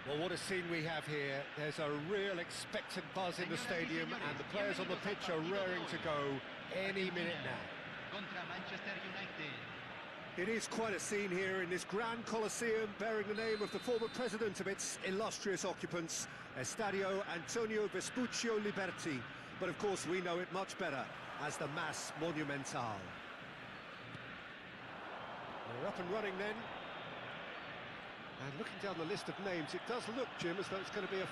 Well, what a scene we have here. There's a real expectant buzz in the stadium and the players on the pitch are raring to go any minute now. Contra Manchester United. It is quite a scene here in this grand Colosseum, bearing the name of the former president of its illustrious occupants, Estadio Antonio Vespuccio Liberti. But of course we know it much better as the Mas Monumental. We're up and running then. And looking down the list of names, it does look, Jim, as though it's going to be a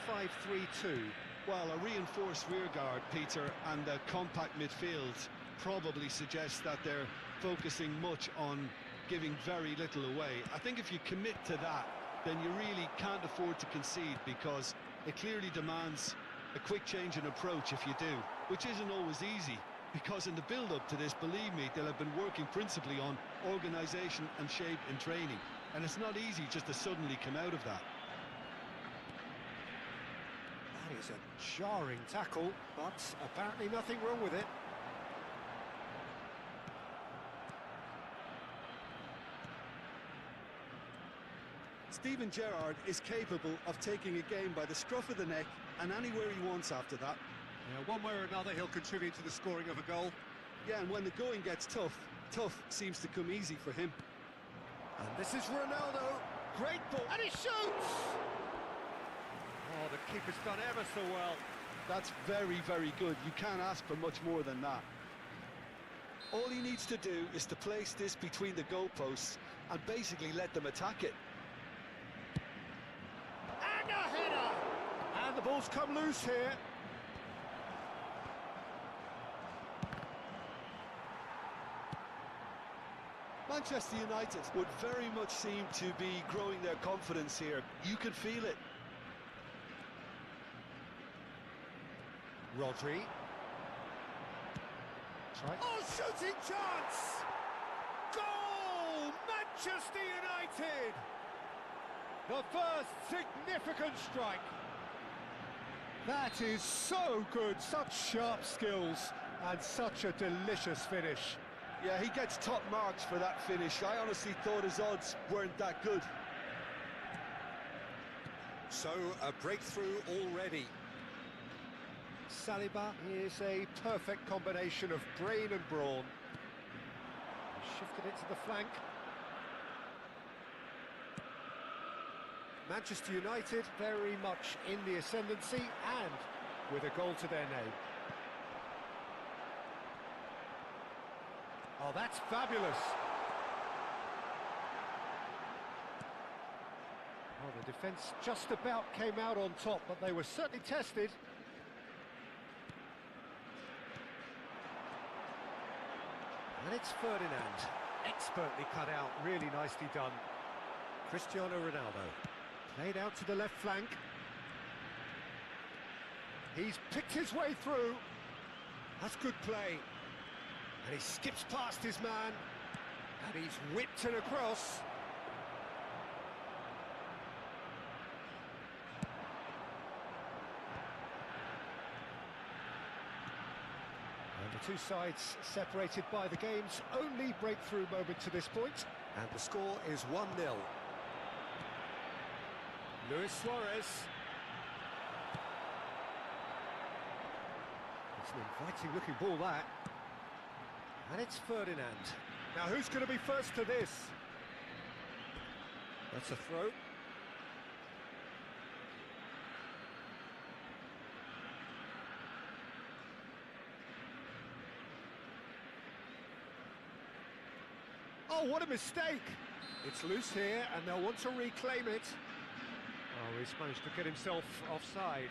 5-3-2. Well, a reinforced rearguard, Peter, and a compact midfield probably suggests that they're focusing much on giving very little away. I think if you commit to that, then you really can't afford to concede, because it clearly demands a quick change in approach if you do, which isn't always easy, because in the build-up to this, believe me, they'll have been working principally on organisation and shape in training, and it's not easy just to suddenly come out of that. That is a jarring tackle, but apparently nothing wrong with it. Steven Gerrard is capable of taking a game by the scruff of the neck and anywhere he wants after that. Yeah, one way or another, he'll contribute to the scoring of a goal. Yeah, and when the going gets tough, tough seems to come easy for him. And this is Ronaldo. Great ball. And he shoots! Oh, the keeper's done ever so well. That's very, very good. You can't ask for much more than that. All he needs to do is to place this between the goalposts and basically let them attack it. And a header! And the ball's come loose here. Manchester United would very much seem to be growing their confidence here. You can feel it. Rodri. Oh, shooting chance! Goal! Manchester United! The first significant strike. That is so good, such sharp skills and such a delicious finish. Yeah, he gets top marks for that finish. I honestly thought his odds weren't that good. So, a breakthrough already. Saliba is a perfect combination of brain and brawn. Shifted it to the flank. Manchester United very much in the ascendancy and with a goal to their name. Oh, that's fabulous. Oh, the defence just about came out on top, but they were certainly tested. And it's Ferdinand. Expertly cut out, really nicely done. Cristiano Ronaldo. Played out to the left flank. He's picked his way through. That's good play. And he skips past his man. And he's whipped it across. And the two sides separated by the game's only breakthrough moment to this point. And the score is 1-0. Luis Suarez. It's an inviting looking ball, that. And it's Ferdinand. Now who's going to be first to this? That's a throw. Oh, what a mistake! It's loose here and they'll want to reclaim it. Oh, he's managed to get himself offside.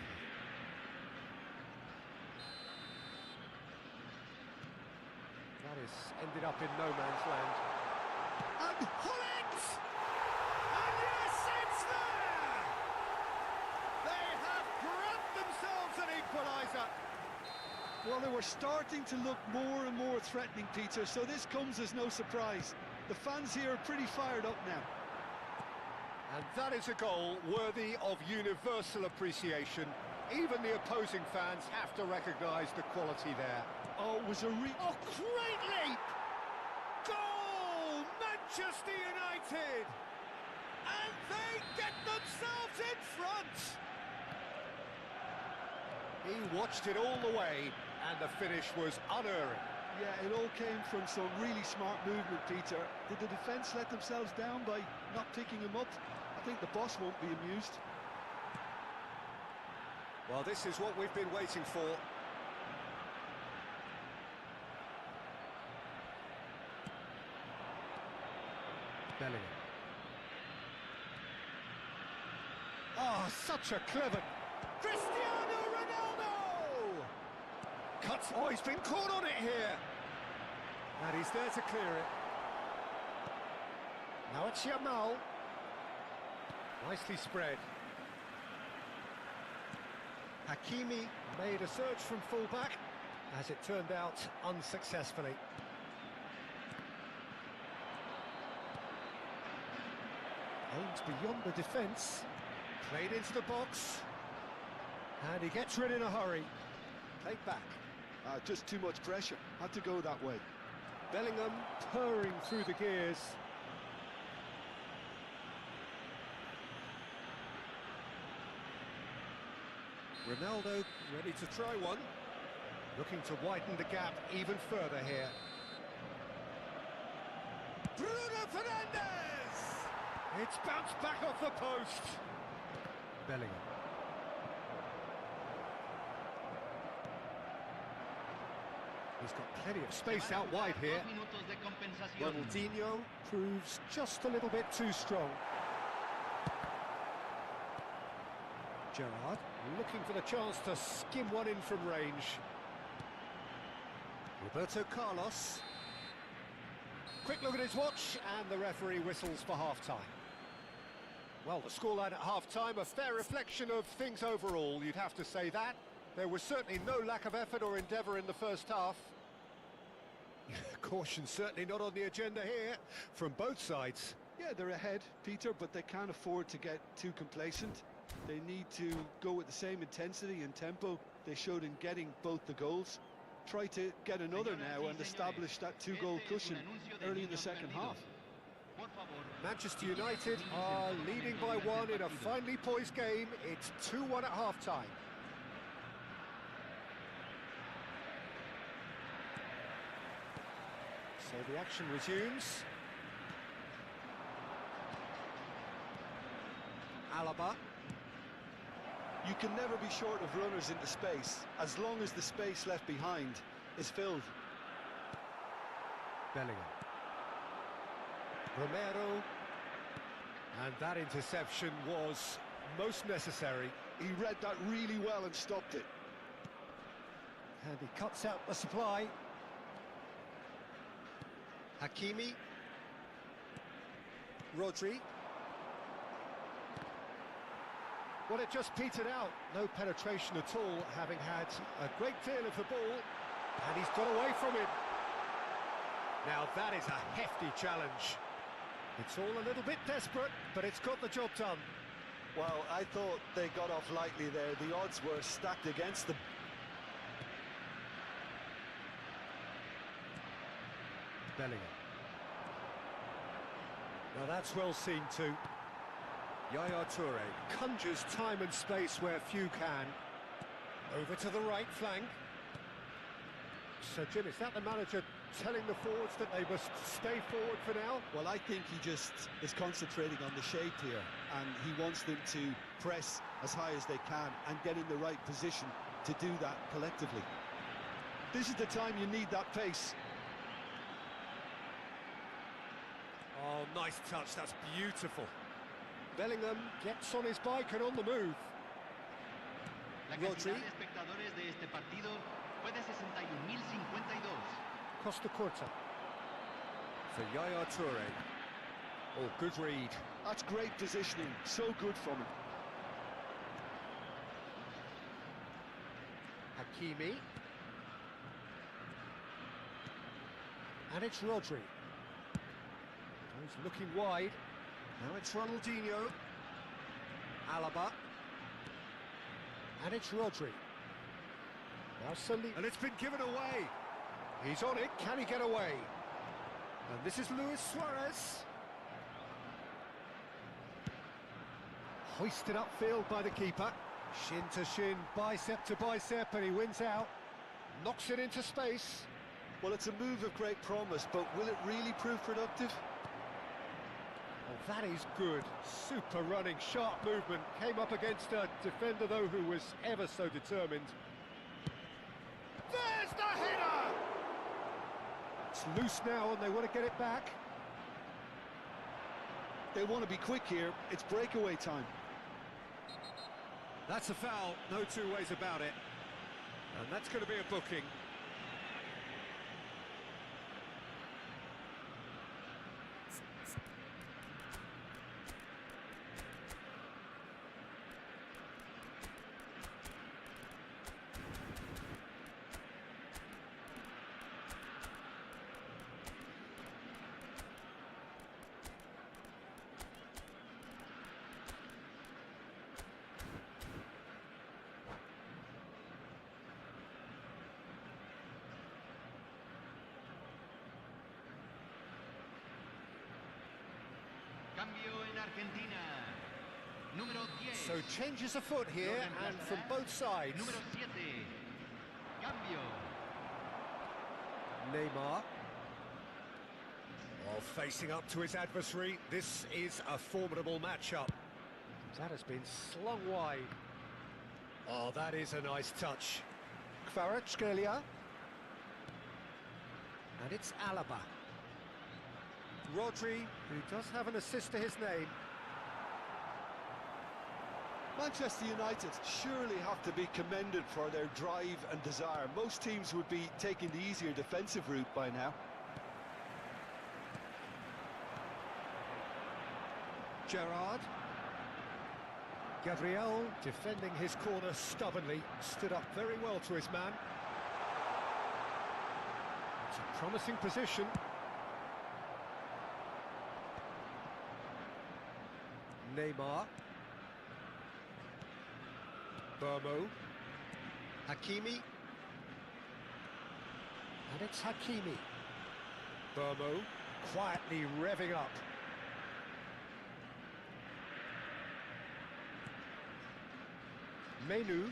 That has ended up in no man's land. And Hullet! And yes, it's there! They have grabbed themselves an equaliser. Well, they were starting to look more and more threatening, Peter, so this comes as no surprise. The fans here are pretty fired up now. And that is a goal worthy of universal appreciation. Even the opposing fans have to recognise the quality there. Oh, it was a Oh, great leap! Goal! Manchester United! And they get themselves in front! He watched it all the way, and the finish was unerring. Yeah, it all came from some really smart movement, Peter. Did the defence let themselves down by not picking him up? I think the boss won't be amused. Well, this is what we've been waiting for. Bellingham. Oh, such a clever... Cristiano Ronaldo! Cuts... Oh, he's been caught on it here. And he's there to clear it. Now it's Yamal. Nicely spread. Hakimi made a search from full-back, as it turned out, unsuccessfully. Aims beyond the defence, played into the box, and he gets rid in a hurry. Take back. Just too much pressure, had to go that way. Bellingham purring through the gears. Ronaldo ready to try one. Looking to widen the gap even further here. Bruno Fernandes! It's bounced back off the post. Bellingham. He's got plenty of space out wide here. Ronaldinho proves just a little bit too strong. Gerrard looking for the chance to skim one in from range. Roberto Carlos. Quick look at his watch, and the referee whistles for half-time. Well, the scoreline at half-time, a fair reflection of things overall, you'd have to say that. There was certainly no lack of effort or endeavour in the first half. Caution certainly not on the agenda here, from both sides. Yeah, they're ahead, Peter, but they can't afford to get too complacent. They need to go with the same intensity and tempo they showed in getting both the goals. Try to get another now and establish that two-goal cushion early in the second half. Manchester United are leading by one in a finely poised game. It's 2-1 at half-time. So the action resumes. Alaba. You can never be short of runners into space, as long as the space left behind is filled. Bellingham. Romero. And that interception was most necessary. He read that really well and stopped it. And he cuts out the supply. Hakimi. Rodri. Well, it just petered out. No penetration at all, having had a great deal of the ball. And he's got away from it. Now that is a hefty challenge. It's all a little bit desperate, but it's got the job done. Well, I thought they got off lightly there. The odds were stacked against them. Bellingham. Now that's well seen too. Yaya Toure conjures time and space where few can. Over to the right flank. So, Jim, is that the manager telling the forwards that they must stay forward for now? Well, I think he just is concentrating on the shape here, and he wants them to press as high as they can and get in the right position to do that collectively. This is the time you need that pace. Oh, nice touch, that's beautiful. Bellingham gets on his bike and on the move. Rodri. Costa Curta. For Yaya Toure. Oh, good read. That's great positioning, so good from him. Hakimi. And it's Rodri. He's looking wide. Now it's Ronaldinho. Alaba. And it's Rodri. Now suddenly... And it's been given away. He's on it. Can he get away? And this is Luis Suarez. Hoisted upfield by the keeper. Shin to shin, bicep to bicep, and he wins out. Knocks it into space. Well, it's a move of great promise, but will it really prove productive? Oh, that is good. Super running, sharp movement. Came up against a defender, though, who was ever so determined. There's the header! It's loose now, and they want to get it back. They want to be quick here. It's breakaway time. That's a foul, no two ways about it. And that's going to be a booking. Cambio en Argentina. Número 10. So changes afoot here, and from both sides. Número 7. Cambio. Neymar. While facing up to his adversary, this is a formidable matchup. That has been slung wide. Oh, that is a nice touch. Kvaratskhelia. And it's Alaba. Rodri, who does have an assist to his name. Manchester United surely have to be commended for their drive and desire. Most teams would be taking the easier defensive route by now. Gerrard. Gabriel defending his corner stubbornly, stood up very well to his man. It's a promising position. Neymar. Burmo. Hakimi. And it's Hakimi. Burmo quietly revving up. Menu.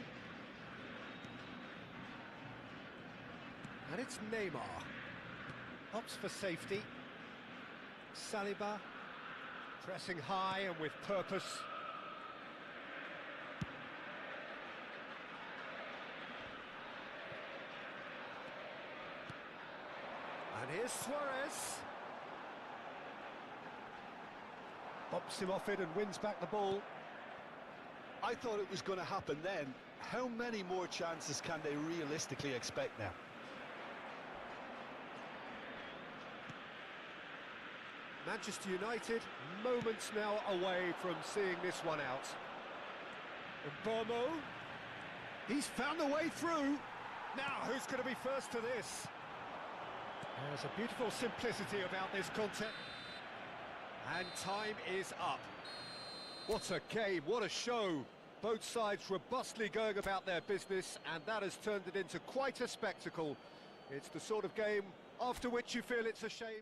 And it's Neymar. Opts for safety. Saliba. Pressing high and with purpose. And here's Suarez. Bops him off it and wins back the ball. I thought it was going to happen then. How many more chances can they realistically expect now? Manchester United, moments now away from seeing this one out. And Burmo, he's found a way through. Now, who's going to be first to this? There's a beautiful simplicity about this contest. And time is up. What a game, what a show. Both sides robustly going about their business, and that has turned it into quite a spectacle. It's the sort of game after which you feel it's a shame.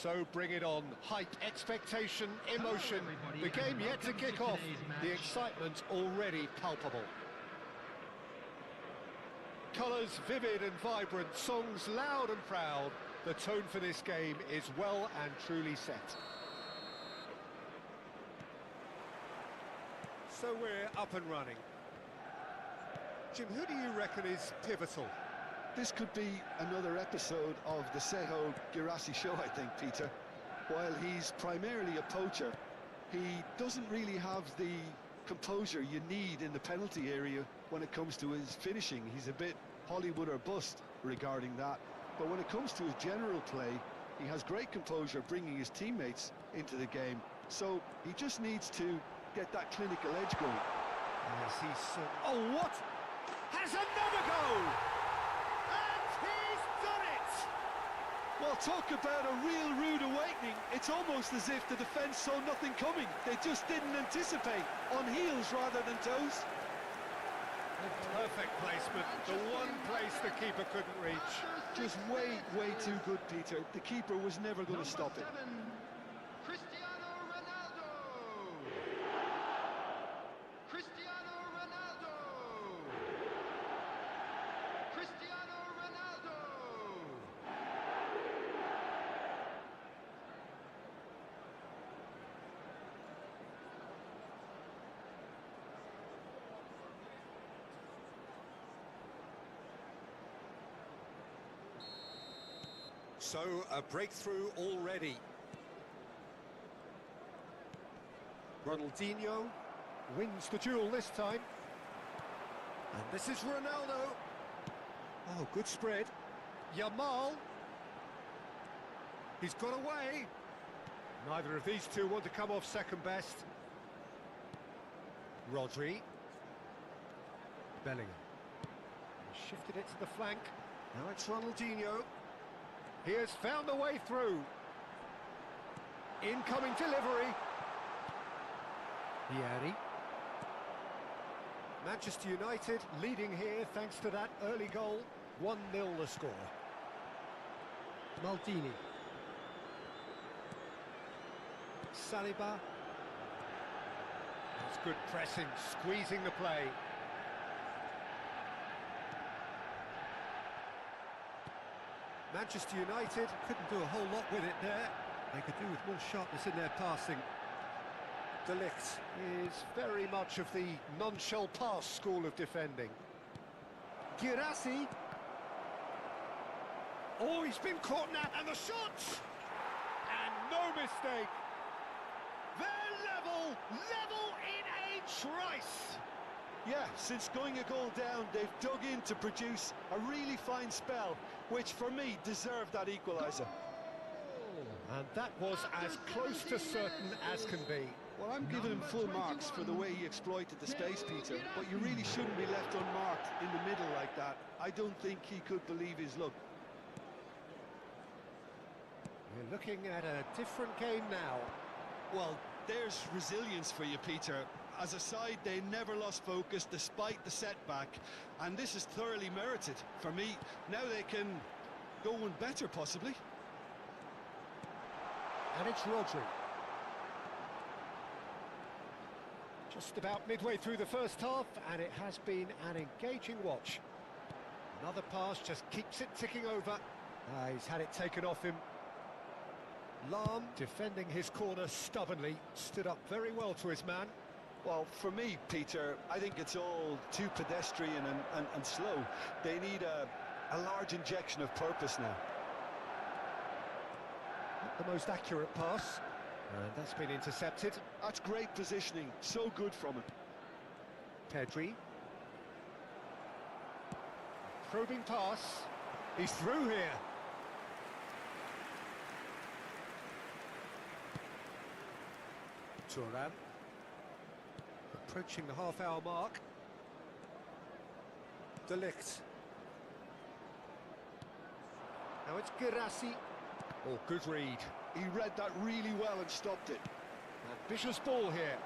So bring it on. Hype, expectation, emotion. The game yet to kick off. The excitement already palpable. Colours vivid and vibrant, songs loud and proud. The tone for this game is well and truly set. So we're up and running. Jim, who do you reckon is pivotal? This could be another episode of the Seho Girassi show, I think, Peter. While he's primarily a poacher, he doesn't really have the composure you need in the penalty area when it comes to his finishing. He's a bit Hollywood or bust regarding that. But when it comes to his general play, he has great composure bringing his teammates into the game. So he just needs to get that clinical edge going. Yes, he's... Oh, what? Has another goal! And he's done it! Well, talk about a real rude awakening. It's almost as if the defence saw nothing coming. They just didn't anticipate, on heels rather than toes. Perfect placement, the one place the keeper couldn't reach. Just way, way too good, Peter. The keeper was never going to stop it. Cristiano Ronaldo. Cristiano Ronaldo. Cristiano Ronaldo. So, a breakthrough already. Ronaldinho Wins the duel this time. and this is Ronaldo. Oh, good spread. Yamal. He's got away. Neither of these two want to come off second best. Rodri. Bellingham. He shifted it to the flank. Now it's Ronaldinho. He has found a way through. Incoming delivery. Vieri. Manchester United leading here thanks to that early goal. 1-0 the score. Maldini. Saliba. That's good pressing, squeezing the play. Manchester United couldn't do a whole lot with it there. They could do with more sharpness in their passing. De Ligt. Is very much of the non-shell pass school of defending. Girassi. Oh, he's been caught now, and the shot! And no mistake. They're level in a trice. Yeah, since going a goal down, they've dug in to produce a really fine spell, which for me deserved that equaliser. And that was as close to certain as can be. Well, I'm giving him full marks for the way he exploited the space, Peter, but you really shouldn't be left unmarked in the middle like that. I don't think he could believe his luck. We're looking at a different game now. Well, there's resilience for you, Peter. As a side, they never lost focus despite the setback, and this is thoroughly merited. For me, now they can go one better, possibly. And it's Rodri. Just about midway through the first half, and it has been an engaging watch. Another pass just keeps it ticking over. He's had it taken off him. Lahm, defending his corner stubbornly, stood up very well to his man. Well, for me, Peter, I think it's all too pedestrian and slow. They need a large injection of purpose now. Not the most accurate pass, and that's been intercepted. That's great positioning, so good from him. Pedri. Probing pass. He's through here. Thuram. Approaching the half-hour mark. De Ligt. Now it's Girassi. Oh, good read. He read that really well and stopped it. Ambitious ball here.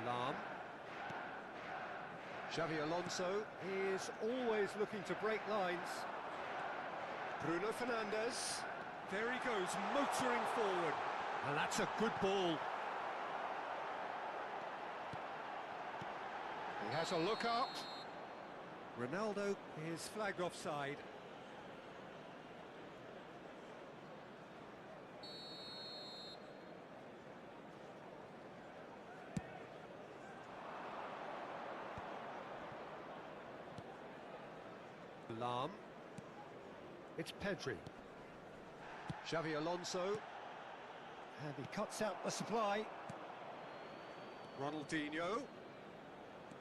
Lahm. Xavi Alonso is always looking to break lines. Bruno Fernandes. There he goes, motoring forward. And that's a good ball. He has a look up. Ronaldo is flagged offside. Lam. It's Pedri. Xavi Alonso. And he cuts out the supply. Ronaldinho.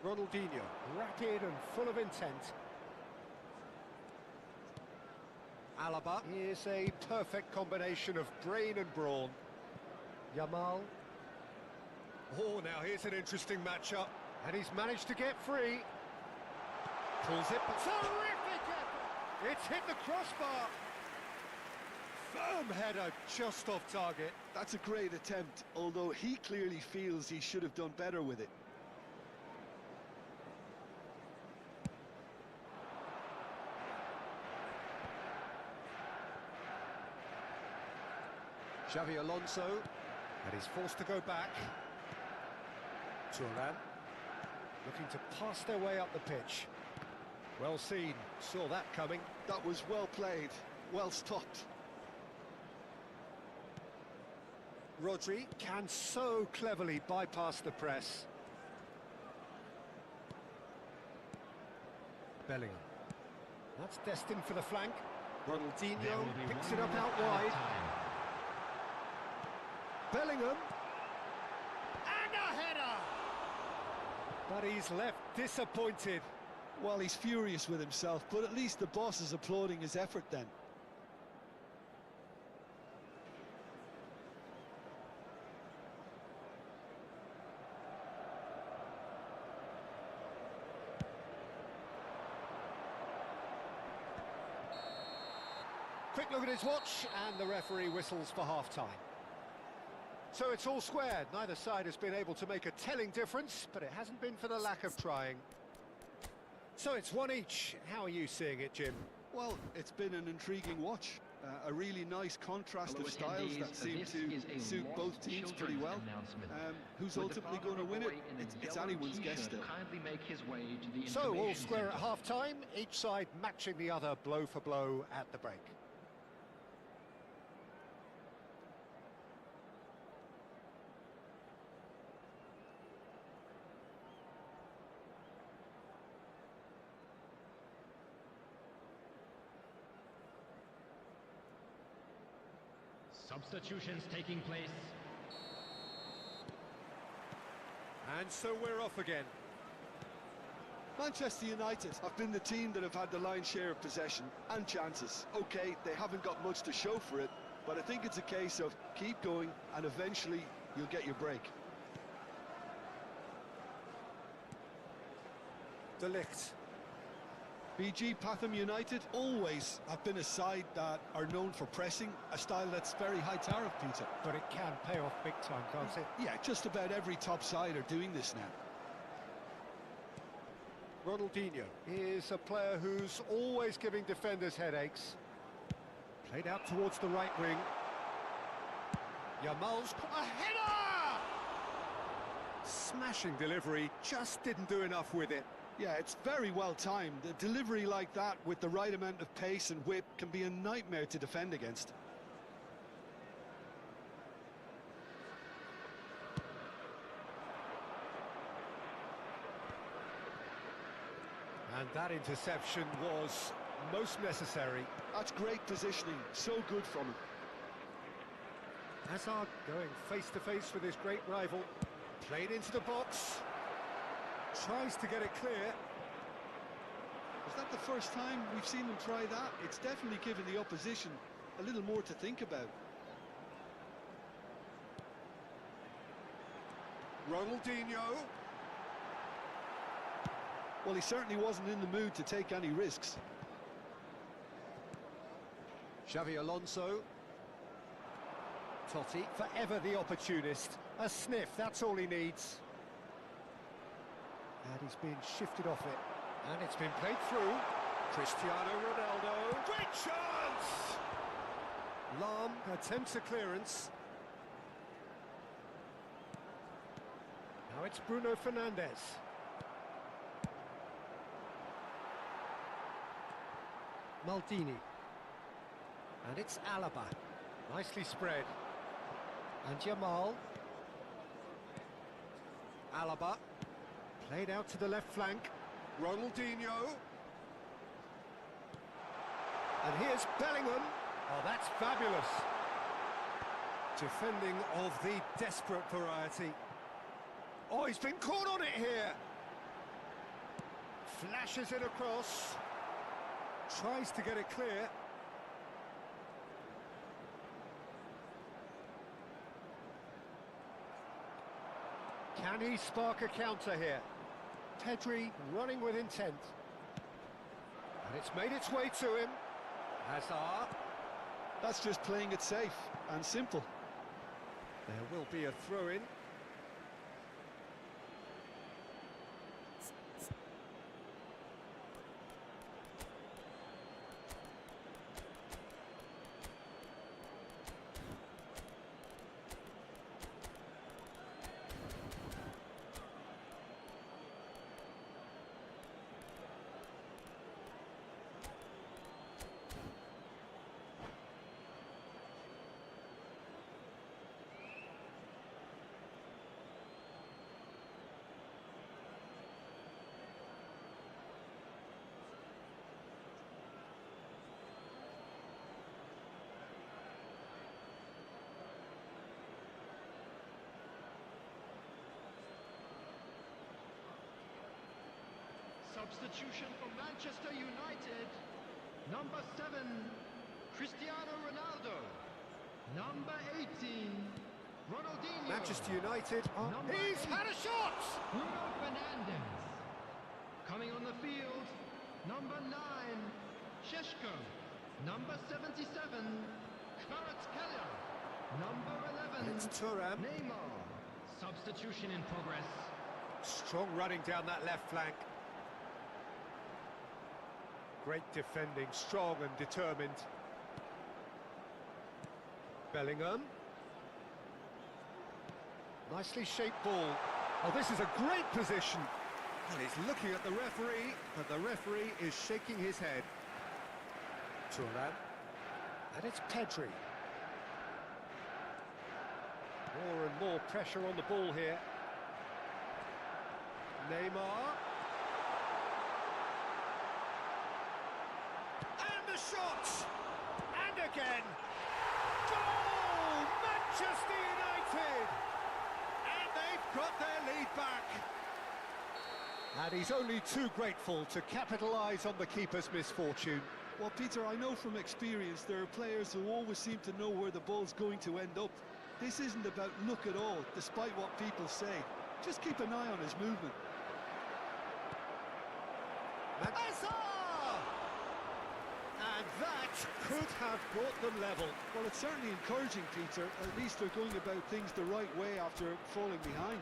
Ronaldinho, rapid and full of intent. Alaba is a perfect combination of brain and brawn. Yamal. Oh, now here's an interesting matchup. And he's managed to get free. Pulls it, but terrific effort! It's hit the crossbar. Firm header, just off target. That's a great attempt, although he clearly feels he should have done better with it. Xavi Alonso, and he's forced to go back. Turan, looking to pass their way up the pitch. Well seen, saw that coming. That was well played, well stopped. Rodri can so cleverly bypass the press. Bellingham. That's destined for the flank. Ronaldinho picks it up out wide. Bellingham. And a header! But he's left disappointed. Well, he's furious with himself, but at least the boss is applauding his effort then. Quick look at his watch, and the referee whistles for half-time. So it's all squared. Neither side has been able to make a telling difference, but it hasn't been for the lack of trying. So it's one each. How are you seeing it, Jim? Well, it's been an intriguing watch. A really nice contrast of styles that seem to suit both teams pretty well. Who's ultimately going to win it? It's anyone's guess still. So all square at half-time, each side matching the other blow for blow at the break. Substitutions taking place. And so we're off again. Manchester United have been the team that have had the lion's share of possession and chances. Okay, they haven't got much to show for it, but I think it's a case of keep going and eventually you'll get your break. De Ligt. BG Patham United always have been a side that are known for pressing, a style that's very high tariff, Peter. But it can pay off big time, can't it? Yeah, just about every top side are doing this now. Ronaldinho is a player who's always giving defenders headaches. Played out towards the right wing. Yamal's a header! Smashing delivery, just didn't do enough with it. Yeah, it's very well timed. A delivery like that with the right amount of pace and whip can be a nightmare to defend against. And that interception was most necessary. That's great positioning, so good from him. Hazard going face-to-face with his great rival. Played into the box. Tries to get it clear. Is that the first time we've seen them try that? It's definitely given the opposition a little more to think about. Ronaldinho. Well, he certainly wasn't in the mood to take any risks. Xavi Alonso. Totti, forever the opportunist. A sniff, that's all he needs. And he's been shifted off it. And it's been played through. Cristiano Ronaldo. Great chance! Lam attempts a clearance. Now it's Bruno Fernandes. Maldini. And it's Alaba. Nicely spread. And Jamal. Alaba. Played out to the left flank. Ronaldinho. And here's Bellingham. Oh, that's fabulous. Defending of the desperate variety. Oh, he's been caught on it here. Flashes it across. Tries to get it clear. Can he spark a counter here? Pedri running with intent. And it's made its way to him. Hazard. That's just playing it safe and simple. There will be a throw-in. Substitution for Manchester United. Number 7, Cristiano Ronaldo. Number 18, Ronaldinho. Manchester United. He's had a shot! Bruno Fernandes. Coming on the field, number 9, Sheshko. Number 77, Kvaratskhelia. Number 11, It's Thuram. Neymar. Substitution in progress. Strong running down that left flank. Great defending, strong and determined. Bellingham. Nicely shaped ball. Oh, this is a great position. And he's looking at the referee, but the referee is shaking his head. Thuram. And it's Pedri. More and more pressure on the ball here. Neymar. And the shot! And again! Goal! Manchester United! And they've got their lead back. And he's only too grateful to capitalise on the keeper's misfortune. Well, Peter, I know from experience there are players who always seem to know where the ball's going to end up. This isn't about luck at all, despite what people say. Just keep an eye on his movement. Hazard! And that could have brought them level. Well, it's certainly encouraging, Peter. At least they're going about things the right way after falling behind.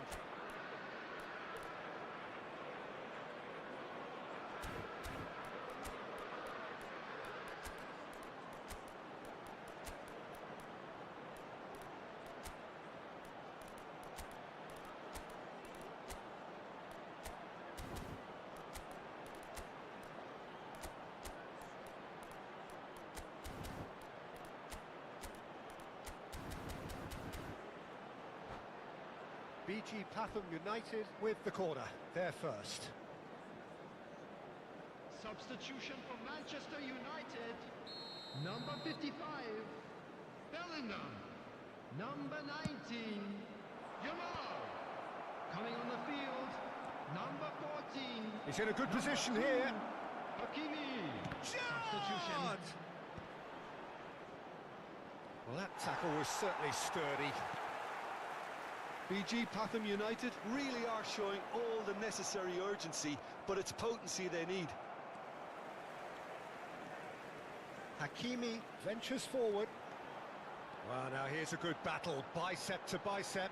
BG Pathum United with the corner, there first. Substitution for Manchester United. Number 55, Bellingham. Number 19, Jamal. Coming on the field, number 14. He's in a good position here. Hakimi. Substitution. Shot! Well, that tackle was certainly sturdy. BG Pathum United really are showing all the necessary urgency, but it's potency they need. Hakimi ventures forward. Well, now here's a good battle, bicep to bicep.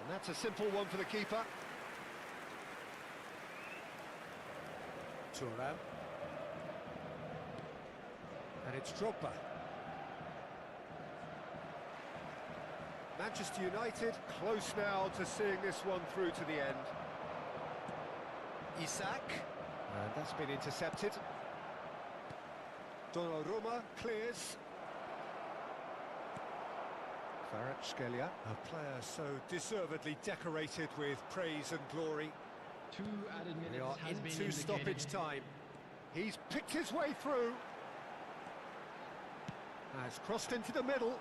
And that's a simple one for the keeper. Thuram. And it's Drogba. Manchester United close now to seeing this one through to the end. Isak. And that's been intercepted. Donnarumma clears. Kvaratskhelia, a player so deservedly decorated with praise and glory. 2 added We minutes are has been into indicated. stoppage time. He's picked his way through. Has crossed into the middle.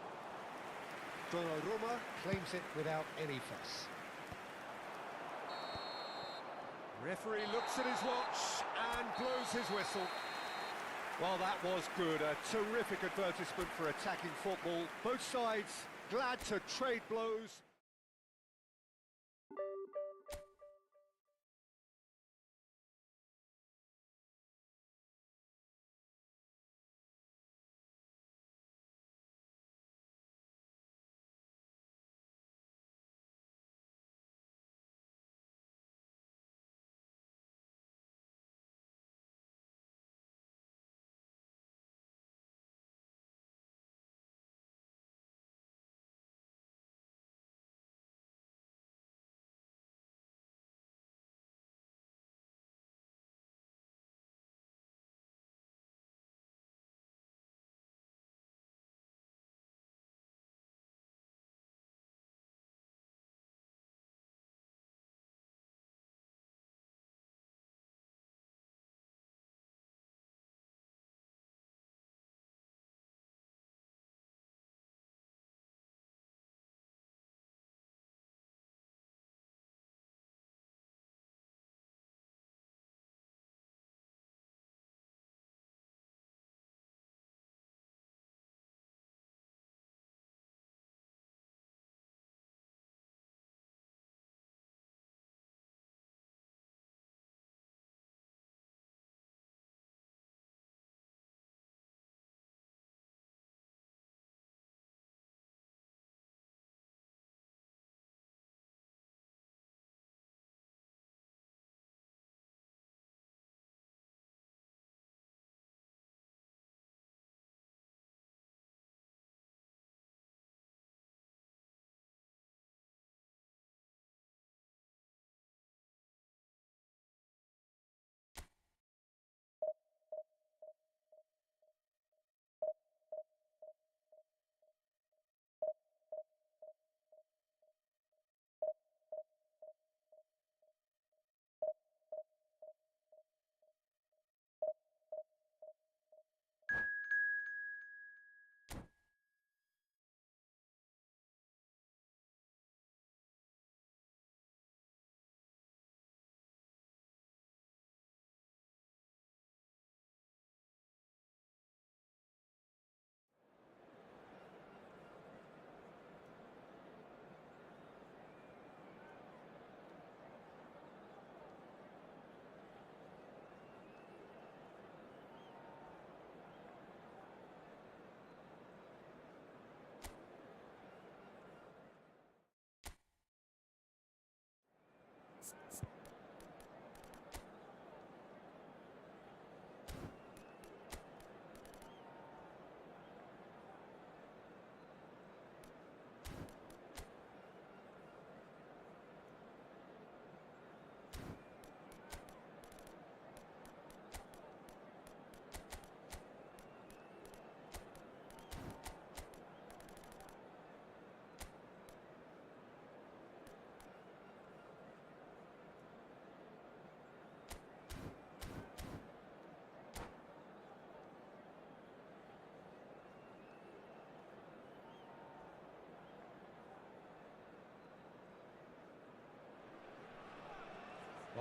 Donnarumma claims it without any fuss. Referee looks at his watch and blows his whistle. Well, that was good. A terrific advertisement for attacking football. Both sides glad to trade blows.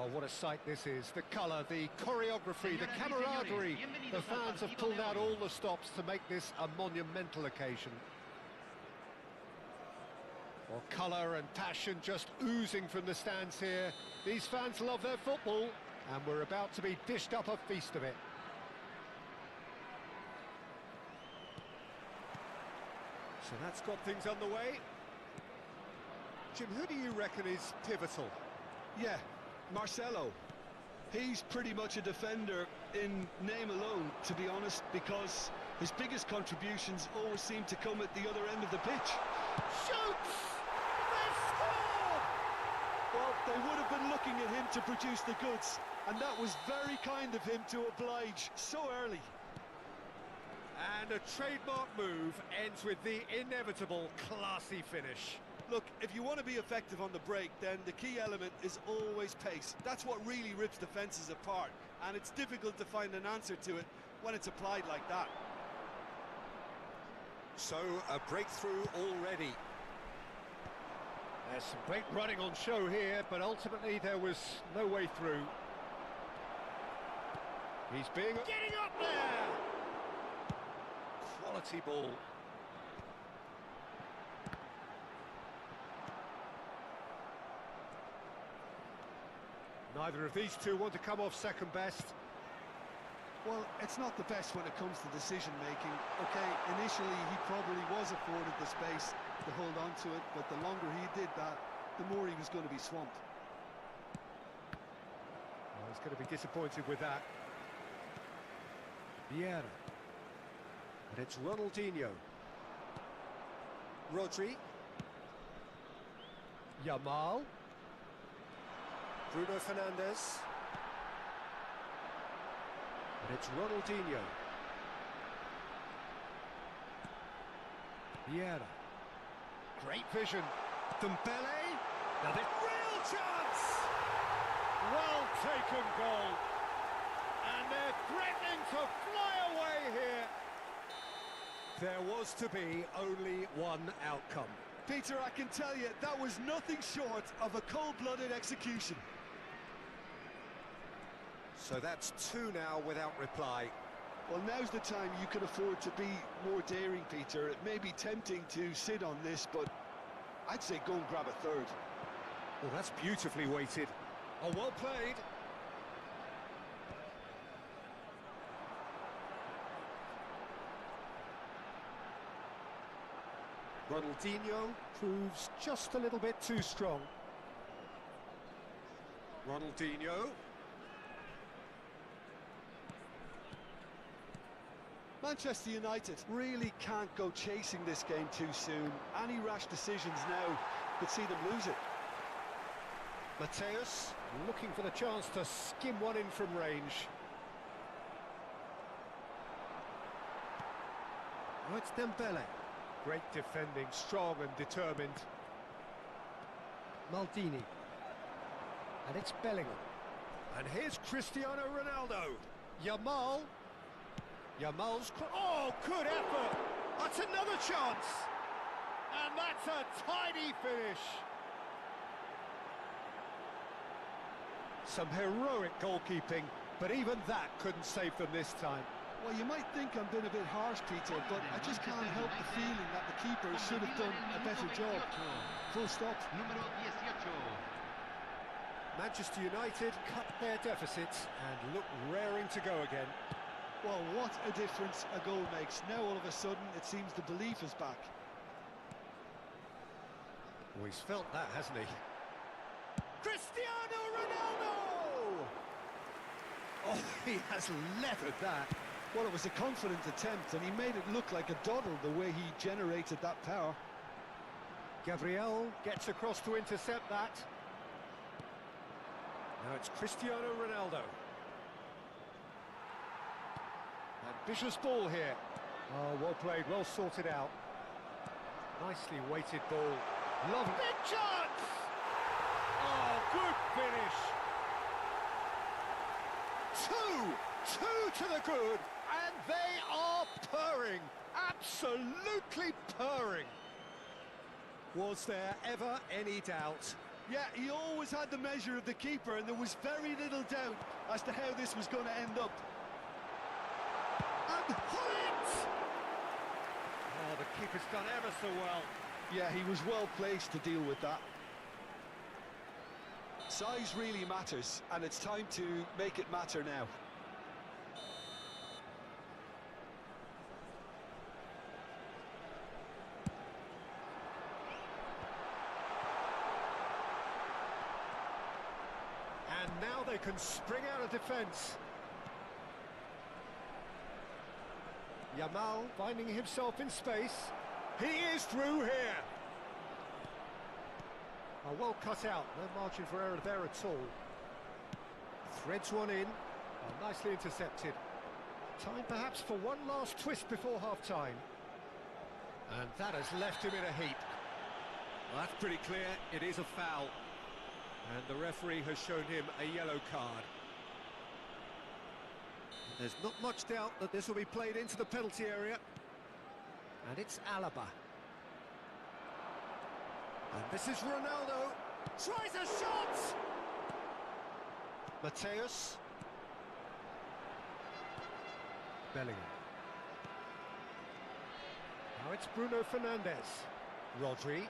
Well, what a sight this is. The colour, the choreography, the camaraderie. The fans have pulled out all the stops to make this a monumental occasion. Well, colour and passion just oozing from the stands here. These fans love their football, and we're about to be dished up a feast of it. So that's got things underway. Jim, who do you reckon is pivotal? Yeah, Marcelo. He's pretty much a defender in name alone, to be honest, because his biggest contributions always seem to come at the other end of the pitch. Shoots! They've scored! Well, they would have been looking at him to produce the goods, and that was very kind of him to oblige so early. And a trademark move ends with the inevitable classy finish. Look, if you want to be effective on the break, then the key element is always pace. That's what really rips defences apart, and it's difficult to find an answer to it when it's applied like that. So, a breakthrough already. There's some great running on show here, but ultimately there was no way through. He's being... Getting up there! Quality ball. Neither of these two want to come off second best. Well, it's not the best when it comes to decision-making. OK, initially he probably was afforded the space to hold on to it, but the longer he did that, the more he was going to be swamped. Oh, he's going to be disappointed with that. Vieira. And it's Ronaldinho. Rodri. Yamal. Bruno Fernandes. And it's Ronaldinho. Vieira. Great vision. Dembele. Now this Real chance! well taken goal. And they're threatening to fly away here. There was to be only one outcome. Peter, I can tell you, that was nothing short of a cold-blooded execution. So that's two now without reply. Well, now's the time you can afford to be more daring, Peter. It may be tempting to sit on this, but I'd say go and grab a third. Well, that's beautifully weighted. Oh, well played. Ronaldinho proves just a little bit too strong. Ronaldinho. Manchester United really can't go chasing this game too soon. Any rash decisions now could see them lose it. Mateus looking for the chance to skim one in from range. Oh, it's Dembele. Great defending, strong and determined. Maldini. And it's Bellingham. And here's Cristiano Ronaldo. Yamal. Yamal's... Oh, good effort! That's another chance! And that's a tidy finish. Some heroic goalkeeping, but even that couldn't save them this time. Well, you might think I'm being a bit harsh, Peter, but I just can't help the feeling that the keeper should have done a better job. Full stop. Número 18. Manchester United cut their deficits and look raring to go again. Well, what a difference a goal makes. Now, all of a sudden, it seems the belief is back. Oh, he's felt that, hasn't he? Cristiano Ronaldo! Oh, he has leathered that. Well, it was a confident attempt, and he made it look like a doddle the way he generated that power. Gabriel gets across to intercept that. Now it's Cristiano Ronaldo. Ambitious ball here. Oh, well played, well sorted out. Nicely weighted ball. Lovely. Big chance! Oh, good finish. Two to the good, and they are purring. Absolutely purring. Was there ever any doubt? Yeah, he always had the measure of the keeper, and there was very little doubt as to how this was going to end up. And hit! Oh, the keeper's done ever so well. Yeah, he was well placed to deal with that. Size really matters, and it's time to make it matter now. now they can spring out of defence. Yamal finding himself in space. He is through here. Oh, well cut out, no margin for error there at all. Threads one in, oh, nicely intercepted. Time perhaps for one last twist before half-time. And that has left him in a heap. Well, that's pretty clear, it is a foul. And the referee has shown him a yellow card. There's not much doubt that this will be played into the penalty area. And it's Alaba. And this is Ronaldo. Tries a shot! Mateus. Bellingham. Now it's Bruno Fernandes. Rodri.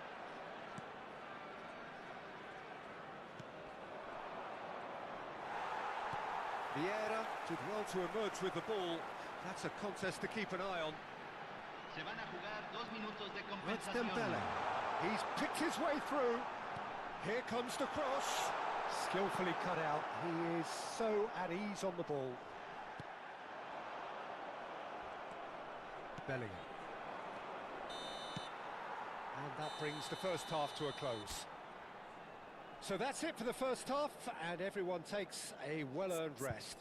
Vieira did well to emerge with the ball. That's a contest to keep an eye on. Se van a jugar 2 minutos de It's compensación. Dembele. He's picked his way through. Here comes the cross. Skillfully cut out. He is so at ease on the ball. Bellingham. And that brings the first half to a close. So that's it for the first half, and everyone takes a well-earned rest.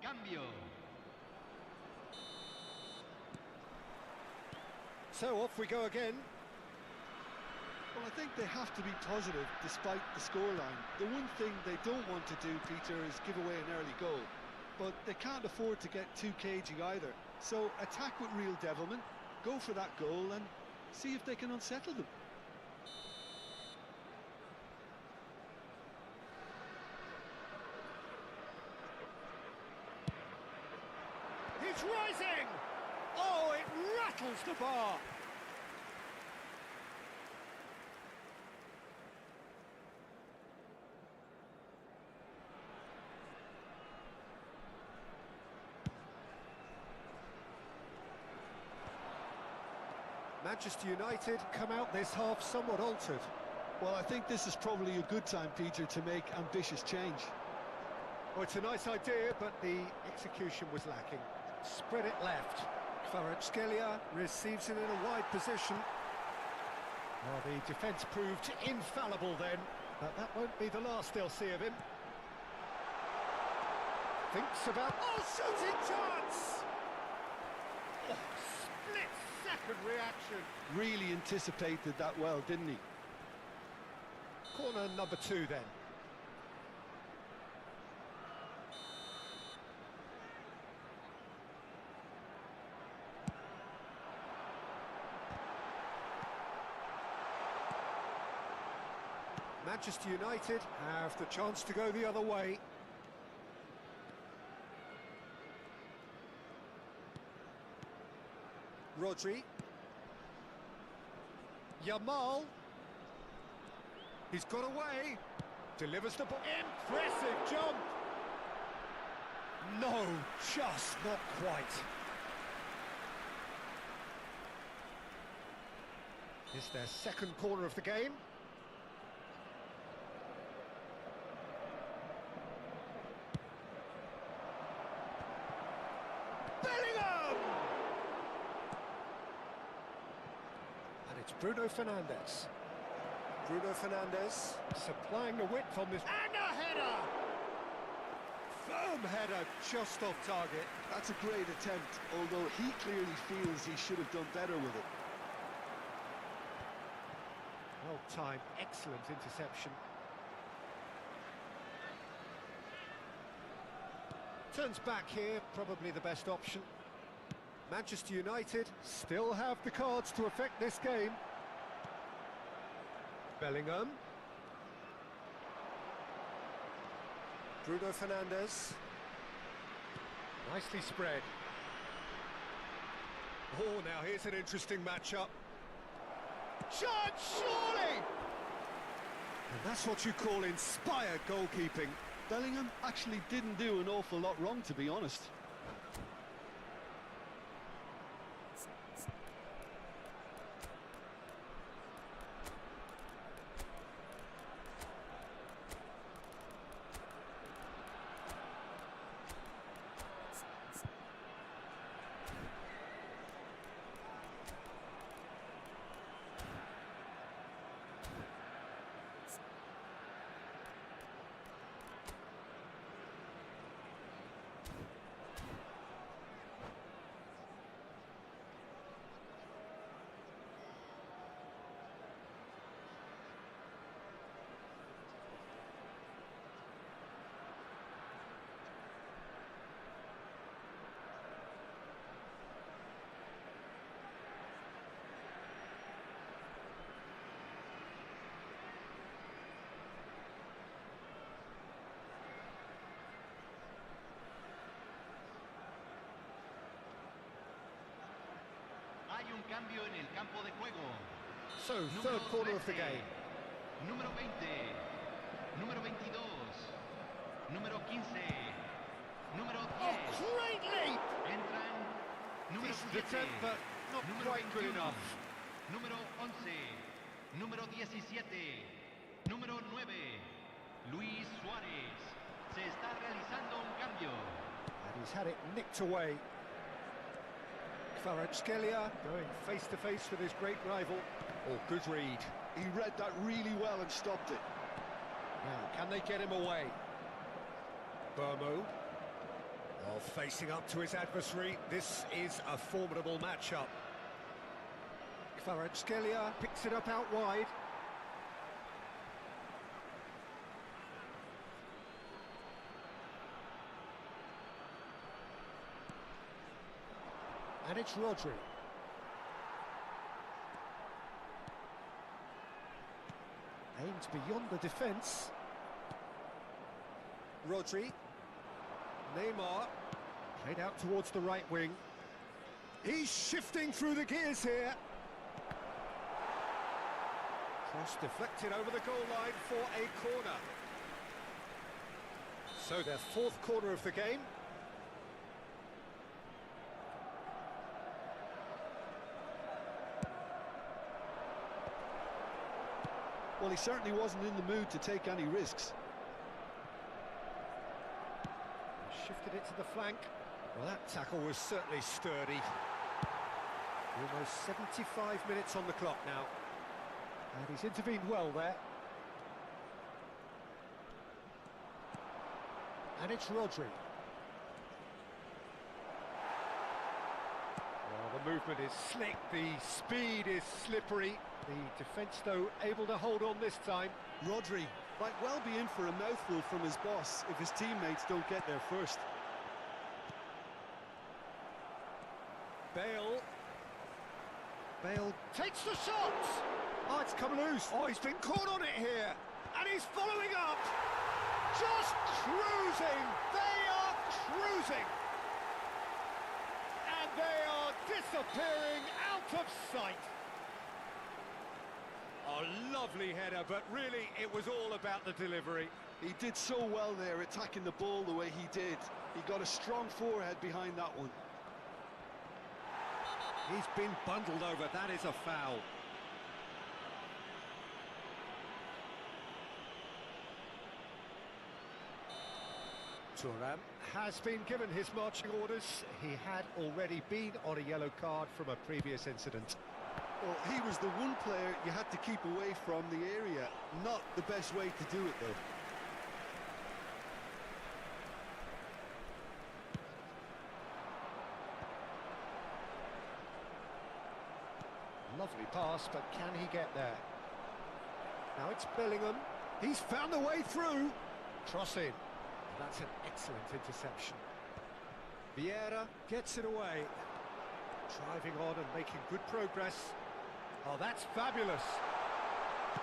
Cambio. So off we go again. Well, I think they have to be positive despite the scoreline. The one thing they don't want to do, Peter, is give away an early goal. But they can't afford to get too cagey either. So attack with real devilment, go for that goal and see if they can unsettle them. He's rising! Oh, it rattles the bar! Manchester United come out this half somewhat altered. Well, I think this is probably a good time, Peter, to make ambitious change. Well, it's a nice idea, but the execution was lacking. Spread it left. Kvaratskhelia receives it in a wide position. Well, the defence proved infallible then, but that won't be the last they'll see of him. Thinks about... Oh, shooting chance! Oh, split-second reaction. Really anticipated that well, didn't he? Corner number 2 then. Manchester United have the chance to go the other way. Rodri. Yamal. He's got away. Delivers the ball. Impressive jump. No, just not quite. It's their second corner of the game. Bellingham! And it's Bruno Fernandes. Bruno Fernandes supplying the width on this. And a header! Firm header just off target. That's a great attempt, although he clearly feels he should have done better with it. Well timed, excellent interception. Turns back here, probably the best option. Manchester United still have the cards to affect this game. Bellingham. Bruno Fernandes. Nicely spread. Oh, now here's an interesting match-up. Shot, surely! And that's what you call inspired goalkeeping. Bellingham actually didn't do an awful lot wrong, to be honest. Hay un cambio en el campo de juego. So, third corner of the game. Número 20. Número 22. Número 15. Número 10. Oh, great leap! Entran número Decent 7. attempt, but not número quite good 21, enough. Número 11. Número 17. Número 9. Luis Suárez. Se está realizando un cambio. And he's had it nicked away. Kvaratskhelia going face-to-face with his great rival. Oh, good read. He read that really well and stopped it. Now, can they get him away? Burmo. Oh, facing up to his adversary. This is a formidable matchup. Kvaratskhelia picks it up out wide. And it's Rodri. Aims beyond the defence. Rodri. Neymar. Played out towards the right wing. He's shifting through the gears here. Cross deflected over the goal line for a corner. So their fourth corner of the game. Well, he certainly wasn't in the mood to take any risks. Shifted it to the flank. Well, that tackle was certainly sturdy. Almost 75 minutes on the clock now. And he's intervened well there. And it's Rodri. Well, the movement is slick, the speed is slippery. The defence, though, able to hold on this time. Rodri might well be in for a mouthful from his boss if his teammates don't get there first. Bale. Bale takes the shot! Oh, it's come loose. Oh, he's been caught on it here. And he's following up. Just cruising. They are cruising. And they are disappearing out of sight. A lovely header, but really it was all about the delivery. He did so well there, attacking the ball the way he did. He got a strong forehead behind that one. He's been bundled over, that is a foul. Thuram has been given his marching orders. He had already been on a yellow card from a previous incident. Well, he was the one player you had to keep away from the area. Not the best way to do it, though. Lovely pass, but can he get there? Now it's Bellingham. He's found the way through. Cross in. That's an excellent interception. Vieira gets it away. Driving on and making good progress. Oh, that's fabulous.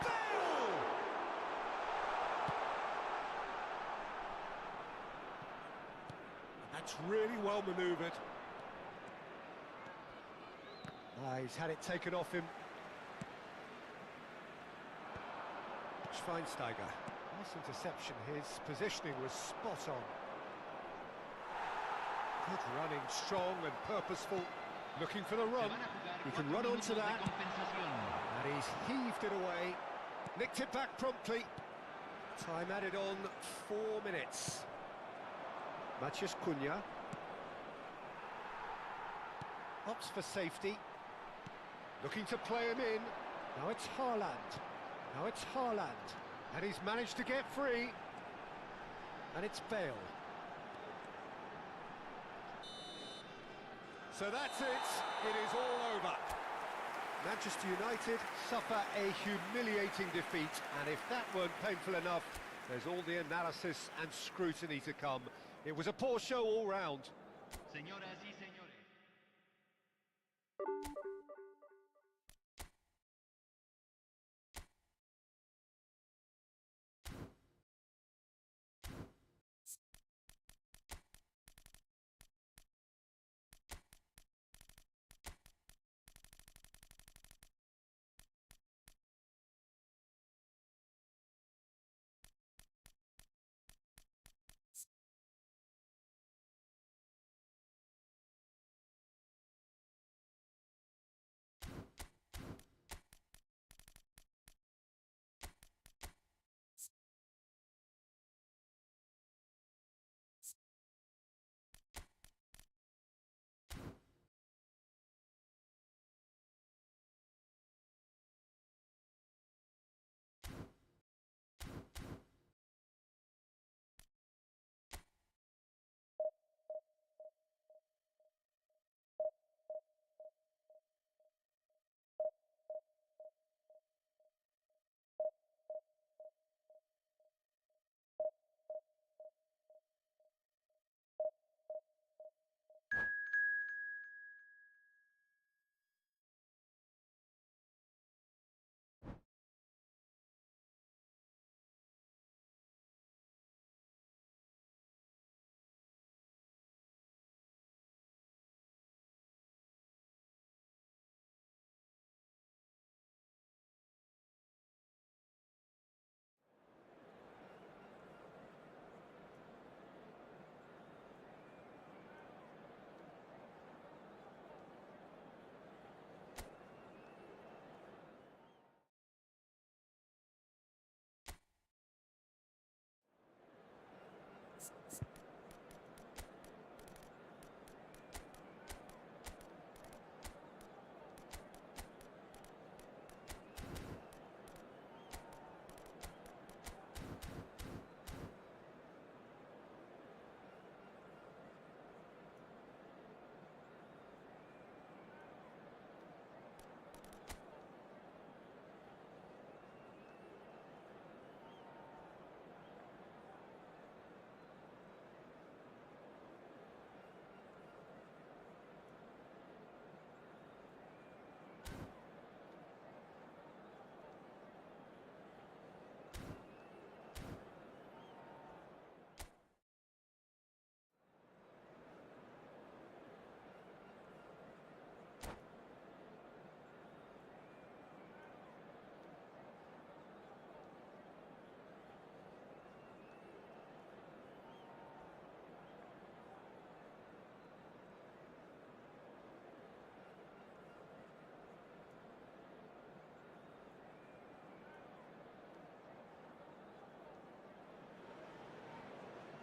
Bale! That's really well manoeuvred. He's had it taken off him. Schweinsteiger. Nice interception, his positioning was spot on. Good running, strong and purposeful. Looking for the Se run. van a jugar He can 4 run onto minutos de that. compensación. And he's heaved it away. Nicked it back promptly. Time added on 4 minutes. Matheus Cunha. Opts for safety. Looking to play him in. Now it's Haaland. Now it's Haaland. And he's managed to get free. And it's Bale. So that's it. It is all over. Manchester United suffer a humiliating defeat, and if that weren't painful enough, there's all the analysis and scrutiny to come. It was a poor show all round. Señoras y señores.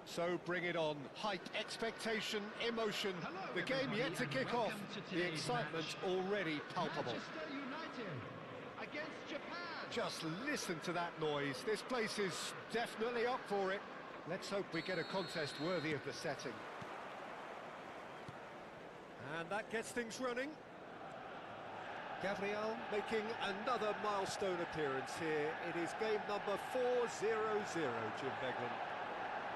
So bring it on. Hype, expectation, emotion. Hello, The game everybody, yet to and kick off. welcome to The today's excitement match. already palpable. Manchester United against Japan. Just listen to that noise. This place is definitely up for it. Let's hope we get a contest worthy of the setting. And that gets things running. Gabriel making another milestone appearance here. It is game number 4-0-0, Jim Beglin.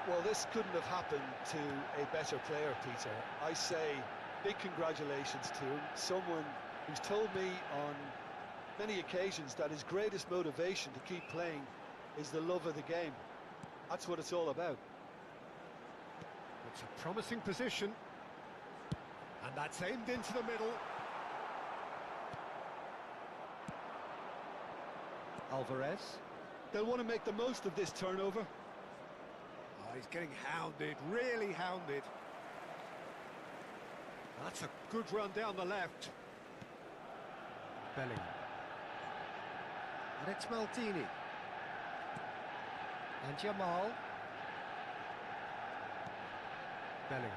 Well, this couldn't have happened to a better player, Peter. I say big congratulations to him, someone who's told me on many occasions that his greatest motivation to keep playing is the love of the game. That's what it's all about. It's a promising position. And that's aimed into the middle. Alvarez. They'll want to make the most of this turnover. Oh, he's getting hounded, really hounded. That's a good run down the left. Bellingham. And it's Maldini. And Jamal. Bellingham.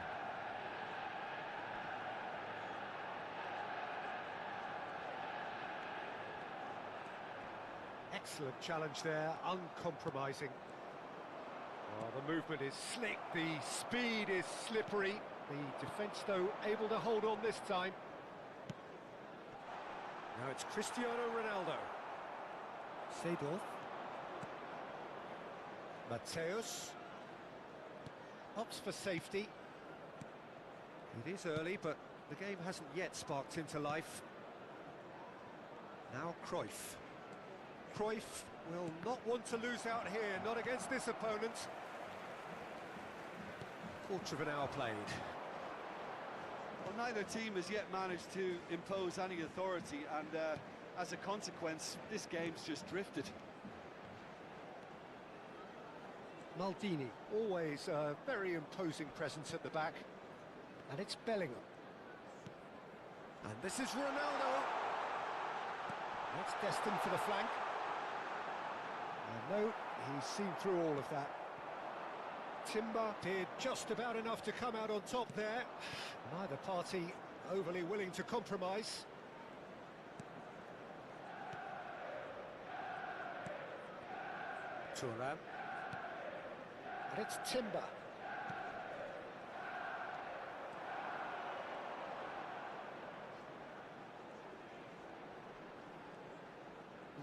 Excellent challenge there, uncompromising. Oh, the movement is slick, the speed is slippery. The defence, though, able to hold on this time. Now it's Cristiano Ronaldo. Seedorf. Mateus. Opts for safety. It is early, but the game hasn't yet sparked into life. Now Cruyff. Cruyff will not want to lose out here, not against this opponent. Quarter of an hour played. Well, neither team has yet managed to impose any authority, and as a consequence, this game's just drifted. Maldini. Always a very imposing presence at the back. And it's Bellingham. And this is Ronaldo. That's destined for the flank. And no, he's seen through all of that. Timber did just about enough to come out on top there. Neither party overly willing to compromise. Thuram. And it's Timber.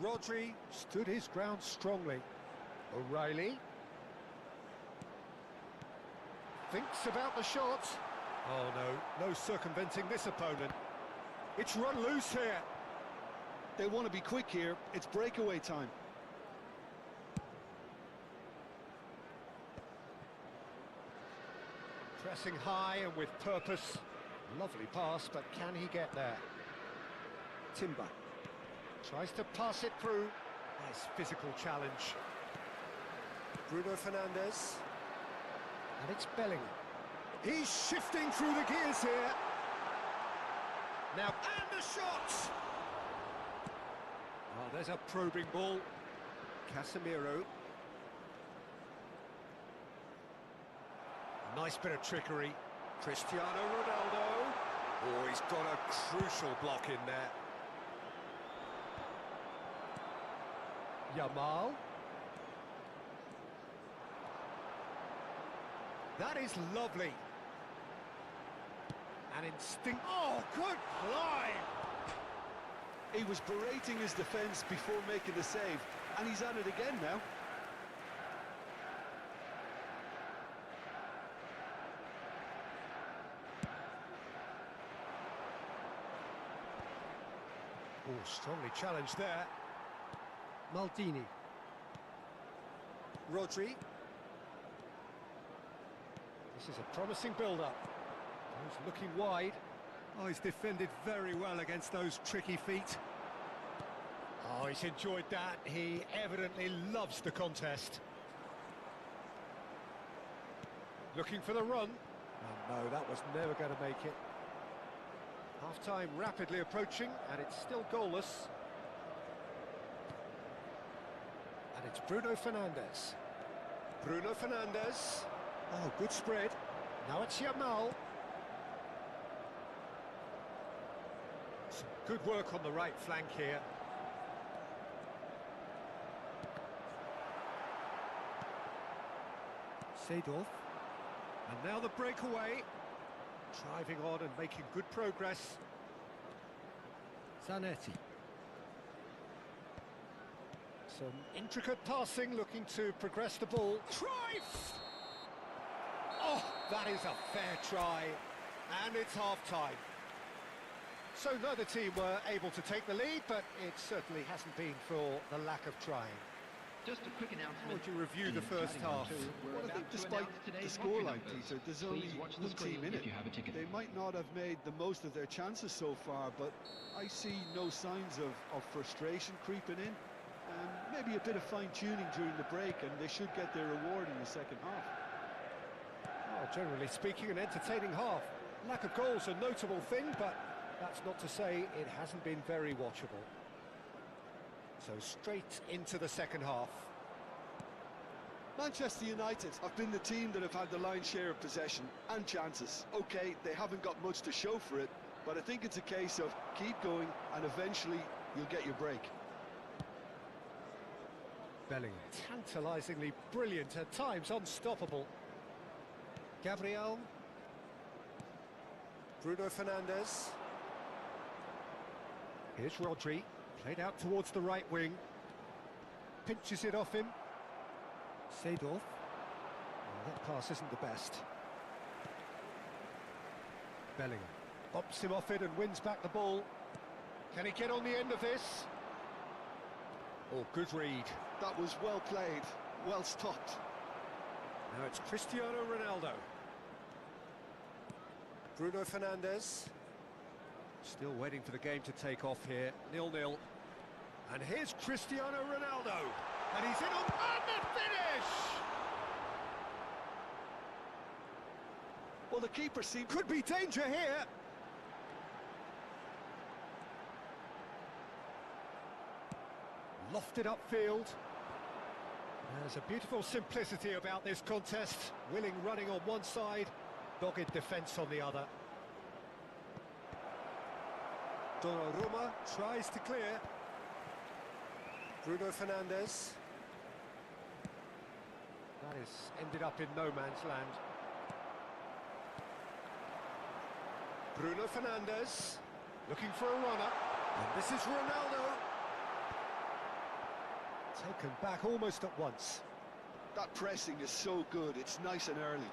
Rodri Stood his ground strongly. O'Reilly. Thinks about the shot. Oh no, no circumventing this opponent. It's run loose here. They want to be quick here. It's breakaway time. Pressing high and with purpose. Lovely pass, but can he get there? Timber. Tries to pass it through. Nice physical challenge. Bruno Fernandes. And it's Bellingham. He's shifting through the gears here. Now, and the shot! Oh, there's a probing ball. Casemiro. Nice bit of trickery. Cristiano Ronaldo. Oh, he's got a crucial block in there. Jamal. That is lovely. An instinct. Oh, good climb! He was berating his defence before making the save, and he's at it again now. Oh, strongly challenged there. Maldini. Rodri. This is a promising build-up. He's looking wide. Oh, he's defended very well against those tricky feet. Oh, he's enjoyed that. He evidently loves the contest. Looking for the run. Oh, no, that was never going to make it. Half-time rapidly approaching, and it's still goalless. And it's Bruno Fernandes. Bruno Fernandes. Oh, good spread. Now it's Jamal. Some good work on the right flank here. Seedorf. And now the breakaway. Driving on and making good progress. Zanetti. Some intricate passing, looking to progress the ball. Cruyff! Oh, that is a fair try. And it's half-time. So neither team were able to take the lead, but it certainly hasn't been for the lack of trying. Just a quick announcement. How would you review the first half? Well, I think despite the scoreline, Peter, there's only one team in it. They might not have made the most of their chances so far, but I see no signs of frustration creeping in. Maybe a bit of fine-tuning during the break, and they should get their reward in the second half. Oh, generally speaking, an entertaining half. Lack of goals a notable thing, but that's not to say it hasn't been very watchable. So straight into the second half. Manchester United have been the team that have had the lion's share of possession and chances. Okay, they haven't got much to show for it, but I think it's a case of keep going and eventually you'll get your break. Bellingham, tantalisingly brilliant, at times unstoppable. Gabriel. Bruno Fernandes. Here's Rodri, played out towards the right wing. Pinches it off him. Seedorf. Well, that pass isn't the best. Bellingham bops him off it and wins back the ball. Can he get on the end of this? Oh, good read. That was well played, well stopped. Now it's Cristiano Ronaldo. Bruno Fernandes. Still waiting for the game to take off here. 0-0. And here's Cristiano Ronaldo. And he's in on the finish! Well, the keeper seemed... Could be danger here. Lofted upfield. There's a beautiful simplicity about this contest. Willing running on one side, dogged defence on the other. Donnarumma tries to clear. Bruno Fernandes. That is ended up in no man's land. Bruno Fernandes. Looking for a runner. And this is Ronaldo. Taken back almost at once. That pressing is so good, it's nice and early.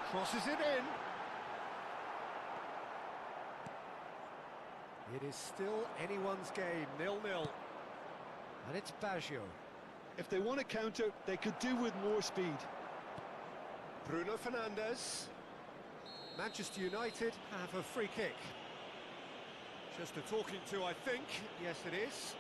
Crosses it in. It is still anyone's game, 0-0. And it's Baggio. If they want to counter, they could do with more speed. Bruno Fernandes. Manchester United have a free kick. Just a talking to, I think. Yes, it is.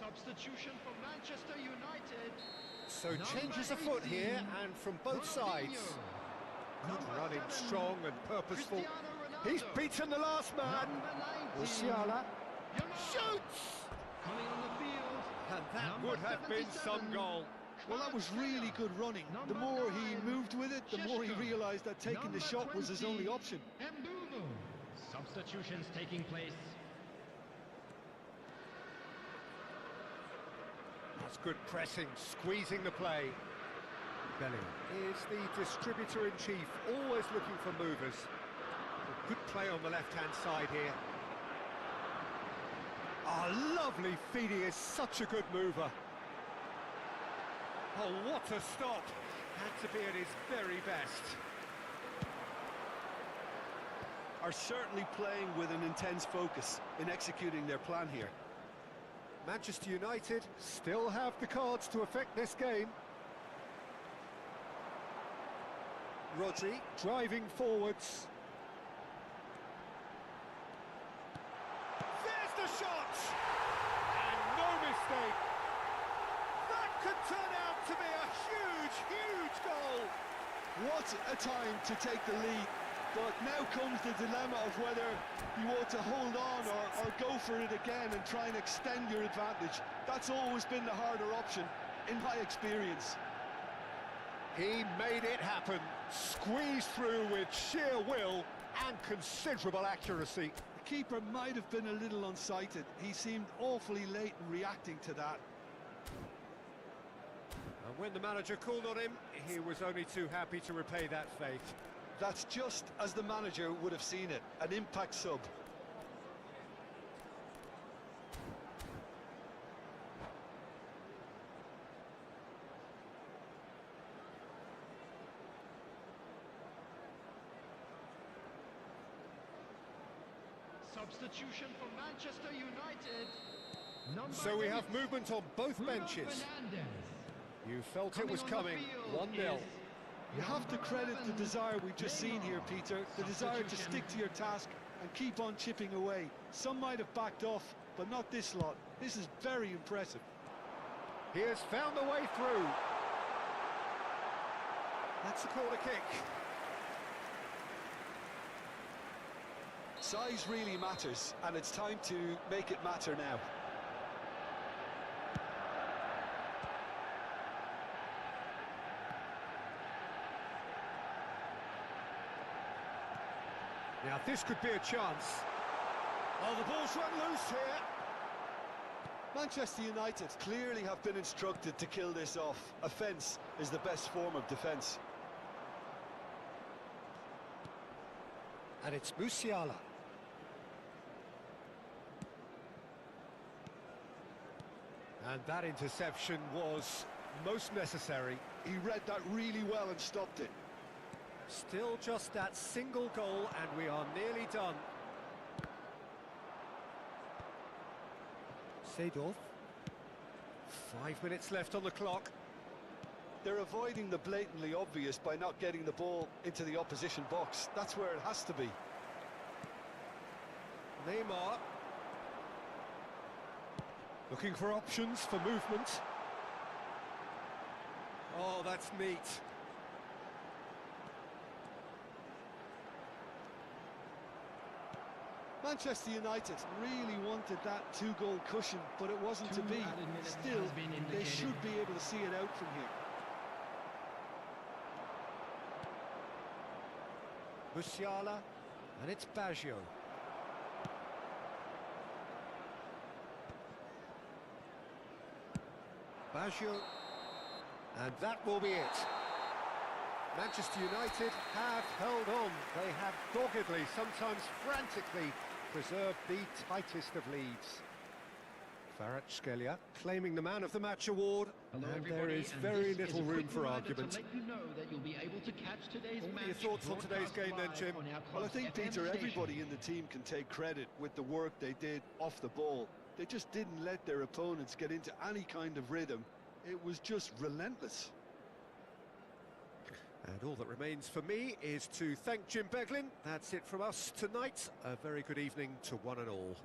Substitution for Manchester United. So changes afoot here, and from both sides. Good running, strong and purposeful. He's beaten the last man. Musiala shoots! Coming on the field. And that would have been some goal. Well, that was really good running. The more he moved with it, the more he realised that taking the shot was his only option. Substitutions taking place. That's good pressing, squeezing the play. Bellingham is the distributor-in-chief, always looking for movers. A good play on the left-hand side here. Oh, lovely feed, he is such a good mover. Oh, what a stop. Had to be at his very best. Are certainly playing with an intense focus in executing their plan here. Manchester United still have the cards to affect this game. Rodri driving forwards. There's the shot! And no mistake. That could turn out to be a huge, huge goal. What a time to take the lead. But now comes the dilemma of whether you ought to hold on or go for it again and try and extend your advantage. That's always been the harder option, in my experience. He made it happen, squeezed through with sheer will and considerable accuracy. The keeper might have been a little unsighted. He seemed awfully late in reacting to that. And when the manager called on him, he was only too happy to repay that faith. That's just as the manager would have seen it, an impact sub. Substitution for Manchester United. So we have movement on both benches. You felt it was coming. 1-0. You have to credit the desire we've just seen here, Peter. The desire to stick to your task and keep on chipping away. Some might have backed off, but not this lot. This is very impressive. He has found a way through. That's a corner kick. Size really matters, and it's time to make it matter now. Now this could be a chance. Oh, the ball's run loose here. Manchester United clearly have been instructed to kill this off. Offence is the best form of defence. And it's Musiala. And that interception was most necessary. He read that really well and stopped it. Still just that single goal and we are nearly done. Seedorf. 5 minutes left on the clock. They're avoiding the blatantly obvious by not getting the ball into the opposition box. That's where it has to be. Neymar. Looking for options for movement. Oh, that's neat. Manchester United really wanted that two-goal cushion, but it wasn't to be. Still, they should be able to see it out from here. Musiala, and it's Baggio. Baggio, and that will be it. Manchester United have held on. They have doggedly, sometimes frantically, preserved the tightest of leads. Kvaratskhelia claiming the Man of the Match award, and there is very little room for argument. What are your thoughts on today's game then, Jim? Well, I think, Peter, everybody in the team can take credit with the work they did off the ball. They just didn't let their opponents get into any kind of rhythm. It was just relentless. And all that remains for me is to thank Jim Beglin. That's it from us tonight. A very good evening to one and all.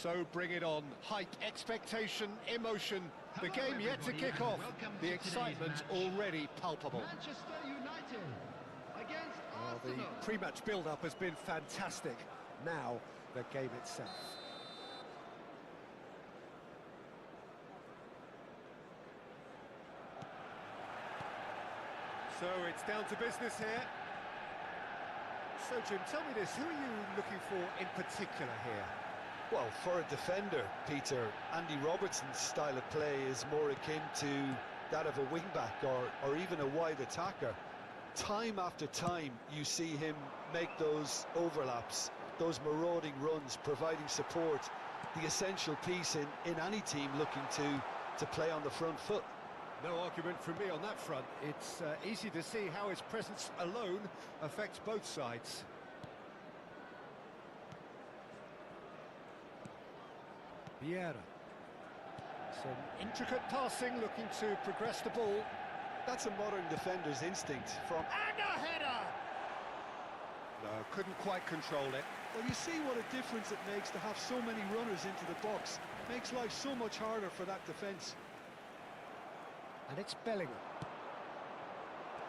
So bring it on. Hype, expectation, emotion. The Hello, game yet to everybody, kick and off. welcome The to today's excitement match. already palpable. Manchester United against Well, the Arsenal. pre-match build-up has been fantastic. Now, the game itself. So it's down to business here. So Jim, tell me this, who are you looking for in particular here? Well, for a defender, Peter, Andy Robertson's style of play is more akin to that of a wing-back or even a wide attacker. Time after time, you see him make those overlaps, those marauding runs, providing support, the essential piece in any team looking to play on the front foot. No argument from me on that front. It's easy to see how his presence alone affects both sides. Vieira. Some intricate passing, looking to progress the ball. That's a modern defender's instinct from... And a header! No, couldn't quite control it. Well, you see what a difference it makes to have so many runners into the box. Makes life so much harder for that defence. And it's Bellingham.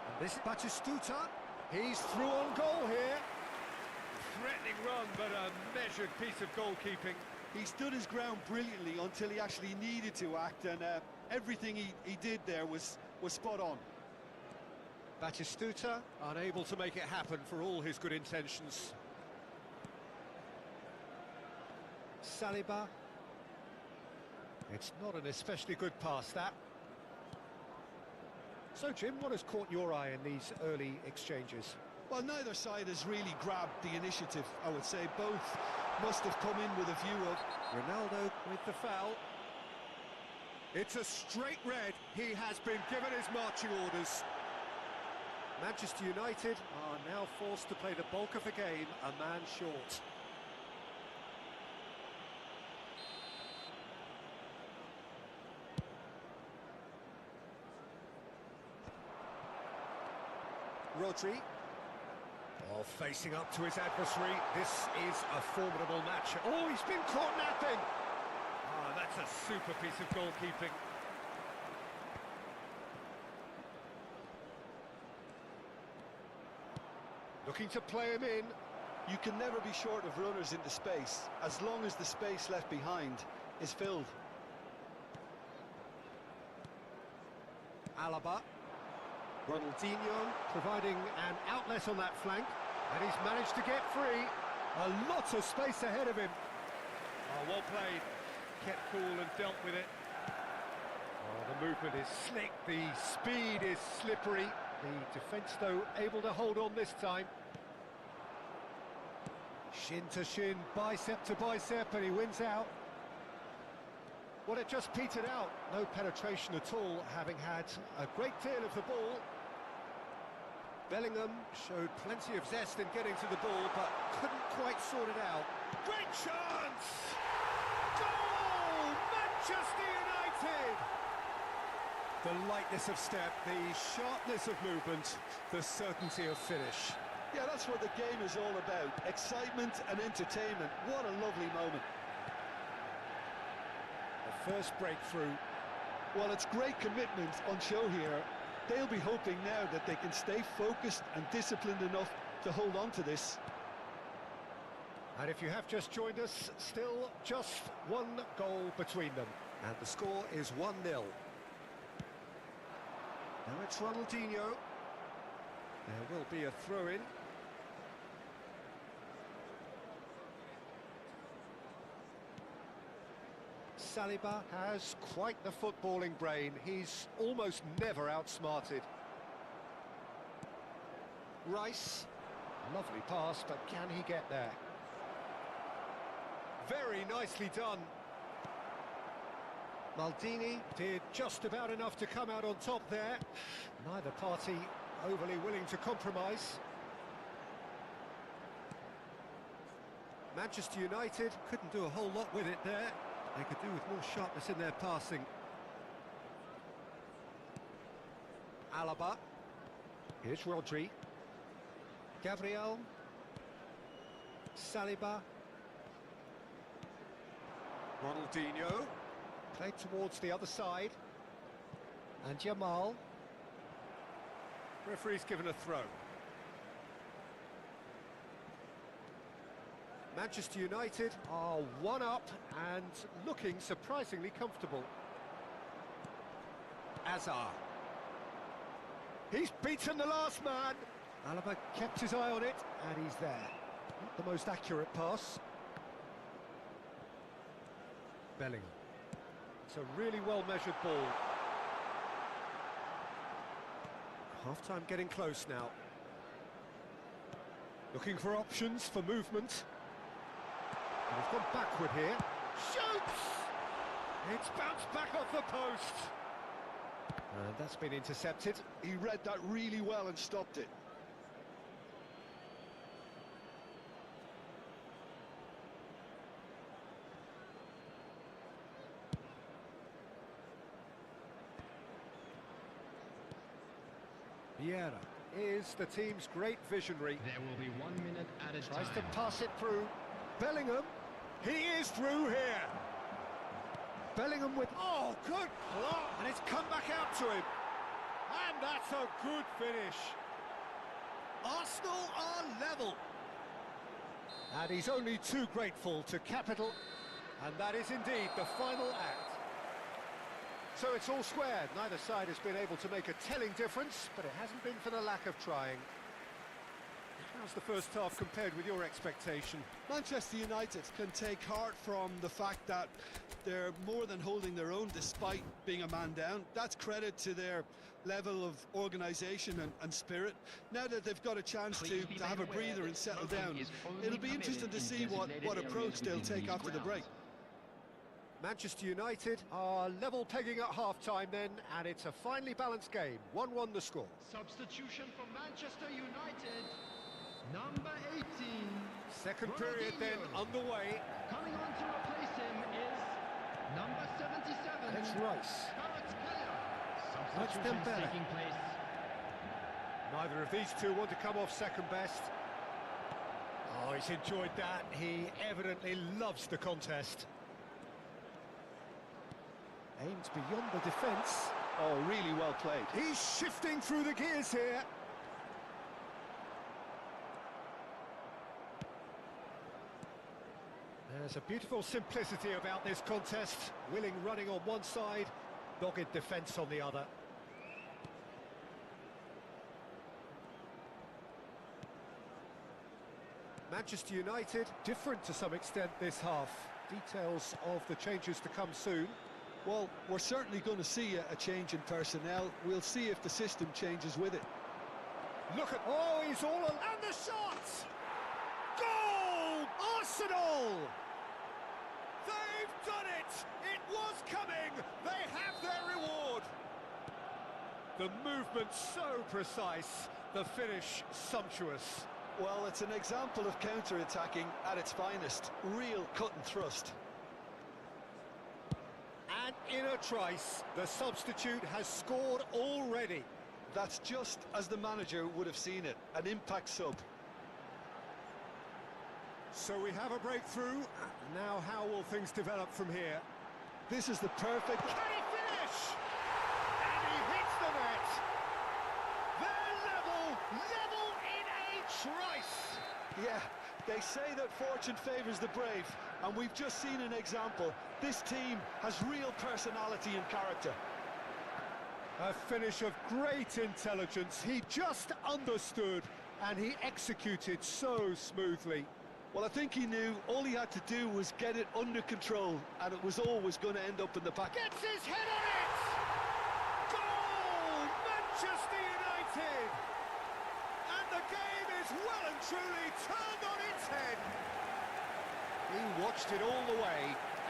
And this Batistuta. He's through on goal here. Threatening run, but a measured piece of goalkeeping. He stood his ground brilliantly until he actually needed to act, and everything he did there was spot on. Batistuta unable to make it happen for all his good intentions. Saliba. It's not an especially good pass, that. So, Jim, what has caught your eye in these early exchanges? Well, neither side has really grabbed the initiative, I would say. Both must have come in with a view of... Ronaldo with the foul. It's a straight red. He has been given his marching orders. Manchester United are now forced to play the bulk of the game a man short. Rodri. Oh, facing up to his adversary. This is a formidable match. Oh, he's been caught napping. Ah, that's a super piece of goalkeeping. Looking to play him in. You can never be short of runners into space, as long as the space left behind is filled. Alaba. Ronaldinho providing an outlet on that flank, and he's managed to get free. A lot of space ahead of him. Oh, well played. Kept cool and dealt with it. Oh, the movement is slick, the speed is slippery. The defence, though, able to hold on this time. Shin to shin, bicep to bicep, and he wins out. Well, it just petered out. No penetration at all, having had a great deal of the ball. Bellingham showed plenty of zest in getting to the ball, but couldn't quite sort it out. Great chance! Goal! Manchester United! The lightness of step, the sharpness of movement, the certainty of finish. Yeah, that's what the game is all about. Excitement and entertainment. What a lovely moment. The first breakthrough. Well, it's great commitment on show here. They'll be hoping now that they can stay focused and disciplined enough to hold on to this. And if you have just joined us, still just one goal between them. And the score is 1-0. Now it's Ronaldinho. There will be a throw-in. Saliba has quite the footballing brain. He's almost never outsmarted. Rice. Lovely pass, but can he get there? Very nicely done. Maldini did just about enough to come out on top there. Neither party overly willing to compromise. Manchester United couldn't do a whole lot with it there. They could do with more sharpness in their passing. Alaba. Here's Rodri. Gabriel. Saliba. Ronaldinho. Played towards the other side. And Jamal. Referee's given a throw. Manchester United are 1-up and looking surprisingly comfortable. Azar. He's beaten the last man. Alaba kept his eye on it, and he's there. Not the most accurate pass. Bellingham. It's a really well-measured ball. Half-time getting close now. Looking for options for movement. And he's gone backward here. Shoots! It's bounced back off the post. And that's been intercepted. He read that really well and stopped it. Vieira is the team's great visionary. There will be 1 minute at a Tries time. to pass it through. Bellingham. He is through here. Bellingham with... Oh, good block. And it's come back out to him. And that's a good finish. Arsenal are level. And he's only too grateful to capital. And that is indeed the final act. So it's all squared. Neither side has been able to make a telling difference, but it hasn't been for the lack of trying. How's the first half compared with your expectation? Manchester United can take heart from the fact that they're more than holding their own despite being a man down. That's credit to their level of organisation and spirit. Now that they've got a chance to have a breather and settle down, it'll be interesting to see what approach they'll take after the break. Manchester United are level pegging at half-time then, and it's a finely balanced game. 1-1 the score. Substitution for Manchester United. Number 18. Second period then underway. Coming on to replace him is number 77. And it's Rice. Substitution Dembele. taking place. Neither of these two want to come off second best. Oh, he's enjoyed that. He evidently loves the contest. Aims beyond the defence. Oh, really well played. He's shifting through the gears here. There's a beautiful simplicity about this contest. Willing running on one side, dogged defence on the other. Manchester United, different to some extent this half. Details of the changes to come soon. Well, we're certainly going to see a change in personnel. We'll see if the system changes with it. Look at... Oh, he's all... And the shot! Goal! Arsenal! They've done it! It was coming! They have their reward! The movement so precise, the finish sumptuous. Well, it's an example of counter-attacking at its finest. Real cut and thrust. And in a trice, the substitute has scored already. That's just as the manager would have seen it, an impact sub. So we have a breakthrough. Now how will things develop from here? This is the perfect... Can he finish? And he hits the net. They're level in a trice. Yeah, they say that fortune favours the brave, and we've just seen an example. This team has real personality and character. A finish of great intelligence. He just understood, and he executed so smoothly. Well, I think he knew all he had to do was get it under control, and it was always going to end up in the back. Gets his head on it! Goal! Manchester United! And the game is well and truly turned on its head. He watched it all the way,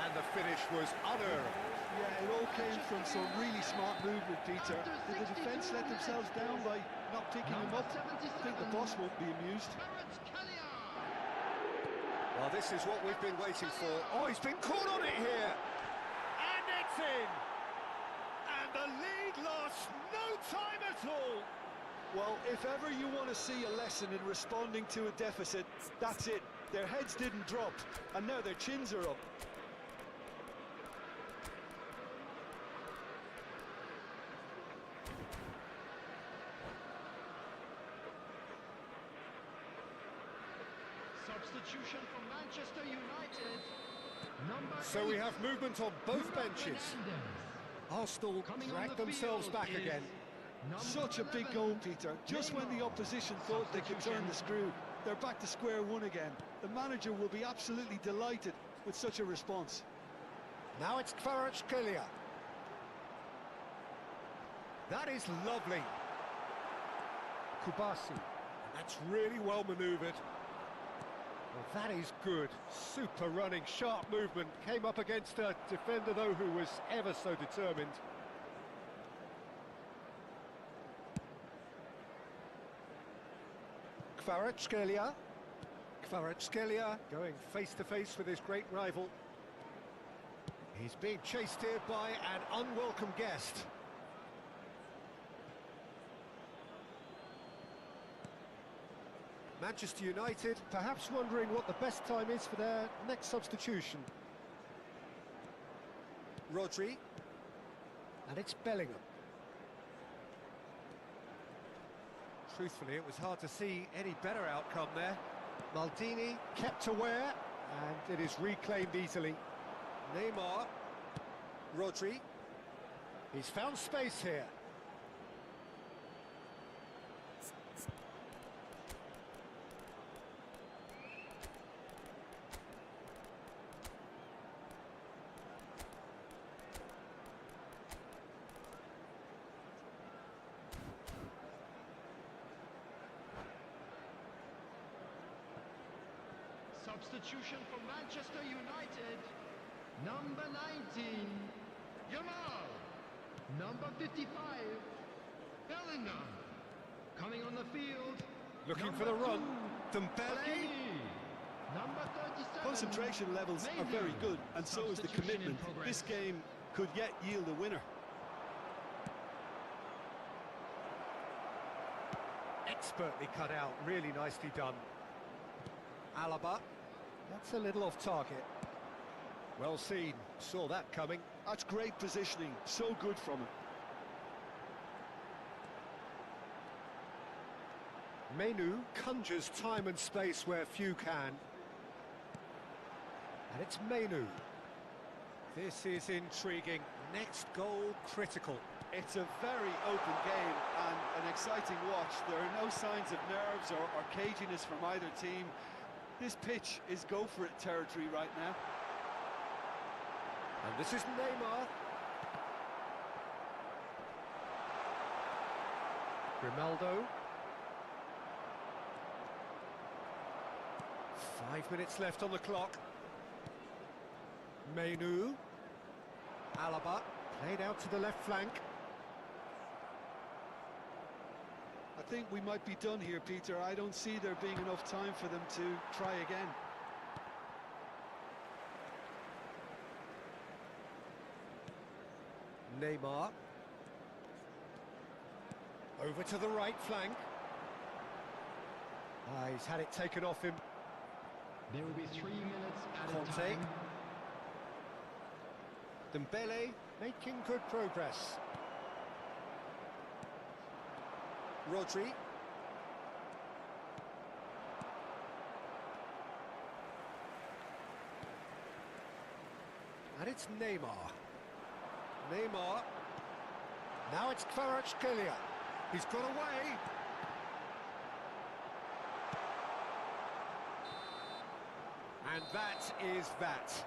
and the finish was unearned. Yeah, it all came from some really smart movement, Peter. Did the defence let themselves down by not picking him up? I think the boss won't be amused. Well, this is what we've been waiting for. Oh, he's been caught on it here. And it's in. And the lead lost no time at all. Well, if ever you want to see a lesson in responding to a deficit, that's it. Their heads didn't drop, and now their chins are up. Substitution for Manchester United. Number So we 8, have movement on both Bruno benches. Fernandes. Arsenal Coming on drag the themselves field back is again. number Such a big 11, goal, Peter. Just when the Neymar. opposition thought they could turn the screw, they're back to square one again. The manager will be absolutely delighted with such a response. Now it's Kvaratskhelia. That is lovely. Kubasi. That's really well manoeuvred. Well, that is good. Super running, sharp movement. Came up against a defender, though, who was ever so determined. Kvaratskhelia. Kvaratskhelia going face-to-face with his great rival. He's being chased here by an unwelcome guest. Manchester United perhaps wondering what the best time is for their next substitution. Rodri. And it's Bellingham. Truthfully, it was hard to see any better outcome there. Maldini kept aware, and it is reclaimed easily. Neymar. Rodri. He's found space here. Substitution for Manchester United. Number 19, Yamal. Number 55, Bellingham. Coming on the field. Looking number for the run. 2, Dembele. Bailly. Number 37. Concentration levels are Maybe. very good, and so is the Substitution in commitment. progress. This game could yet yield a winner. Expertly cut out, really nicely done. Alaba. That's a little off target. Well seen, saw that coming. That's great positioning, so good from him. Menu conjures time and space where few can. And it's Menu. This is intriguing. Next goal critical. It's a very open game and an exciting watch. There are no signs of nerves or caginess from either team. This pitch is go-for-it territory right now. And this is Neymar. Grimaldo. 5 minutes left on the clock. Menu. Alaba. Played out to the left flank. I think we might be done here, Peter. I don't see there being enough time for them to try again. Neymar. Over to the right flank. He's had it taken off him. There will be 3 minutes added Conte. time. Dembele making good progress. Rodri. And it's Neymar. Neymar. Now it's Kvaratskhelia. He's got away. And that is that.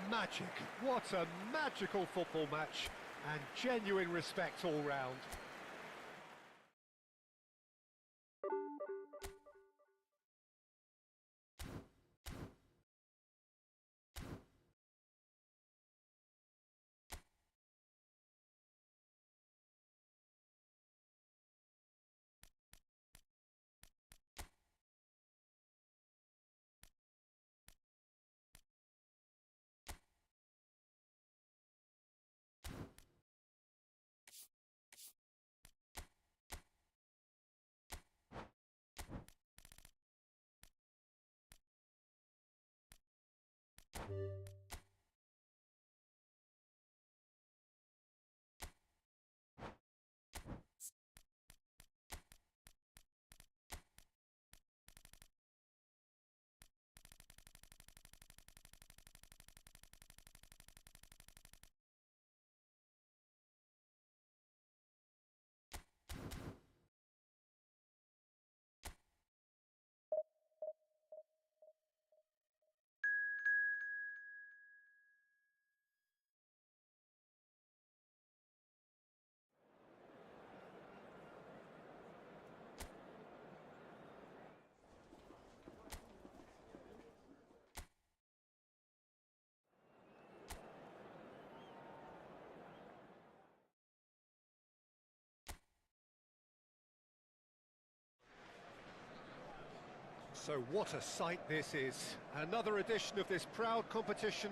Magic. What a magical football match. And genuine respect all round. So what a sight this is. Another edition of this proud competition,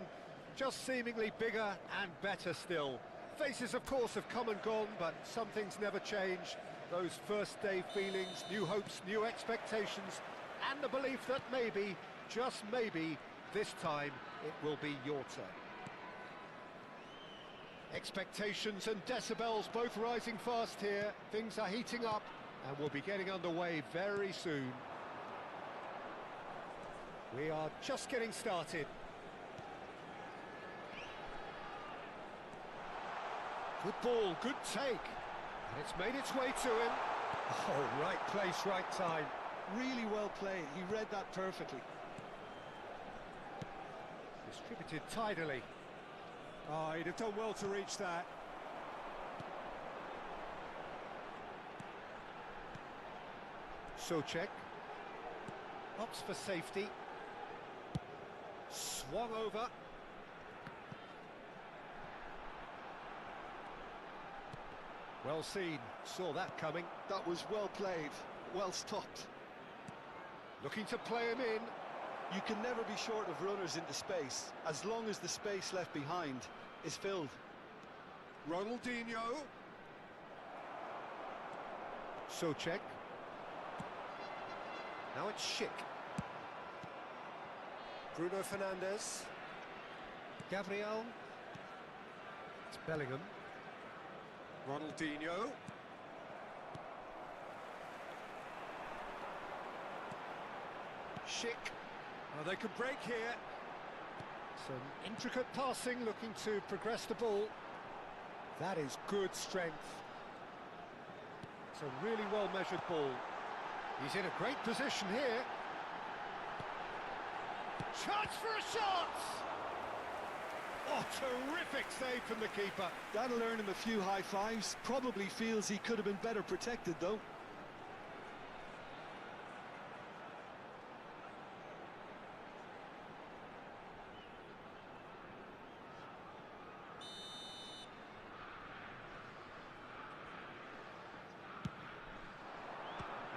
just seemingly bigger and better still. Faces, of course, have come and gone, but some things never change. Those first day feelings, new hopes, new expectations, and the belief that maybe, just maybe, this time it will be your turn. Expectations and decibels both rising fast here. Things are heating up and we'll be getting underway very soon. We are just getting started. Good ball, good take. And it's made its way to him. Oh, right place, right time. Really well played, he read that perfectly. Distributed tidily. Oh, he'd have done well to reach that. Socek. Opts for safety. Swung over. Well seen, saw that coming. That was well played, well stopped. Looking to play him in. You can never be short of runners into space, as long as the space left behind is filled. Ronaldinho. Socek. Now it's Schick. Bruno Fernandes. Gabriel. It's Bellingham. Ronaldinho. Schick. Oh, they could break here. Some intricate passing, looking to progress the ball. That is good strength. It's a really well-measured ball. He's in a great position here. Chance for a shot! Oh, terrific save from the keeper. That'll earn him a few high fives. Probably feels he could have been better protected, though.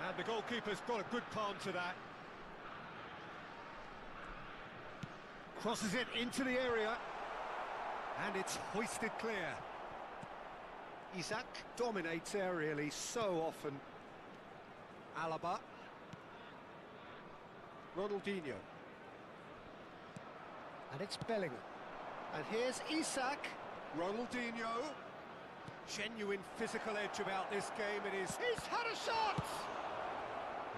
And the goalkeeper's got a good palm to that. Crosses it into the area. And it's hoisted clear. Isak dominates aerially so often. Alaba. Ronaldinho. And it's Bellingham. And here's Isak. Ronaldinho. Genuine physical edge about this game. It is. He's had a shot!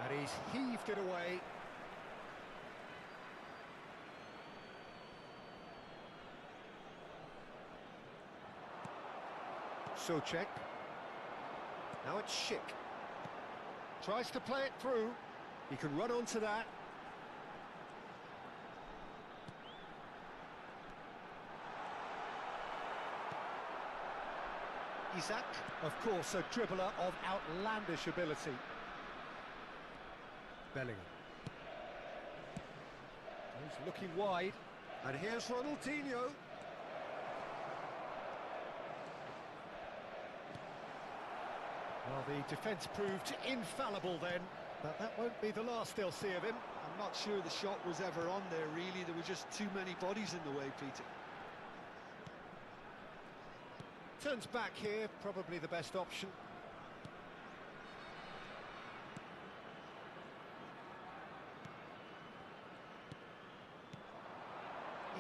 And he's heaved it away. Socek. Now it's Schick. Tries to play it through. He can run onto that. Isak, of course, a dribbler of outlandish ability. Bellingham. He's looking wide. And here's Ronaldinho. Well, the defence proved infallible then, but that won't be the last they'll see of him. I'm not sure the shot was ever on there, really. There were just too many bodies in the way, Peter. Turns back here, probably the best option.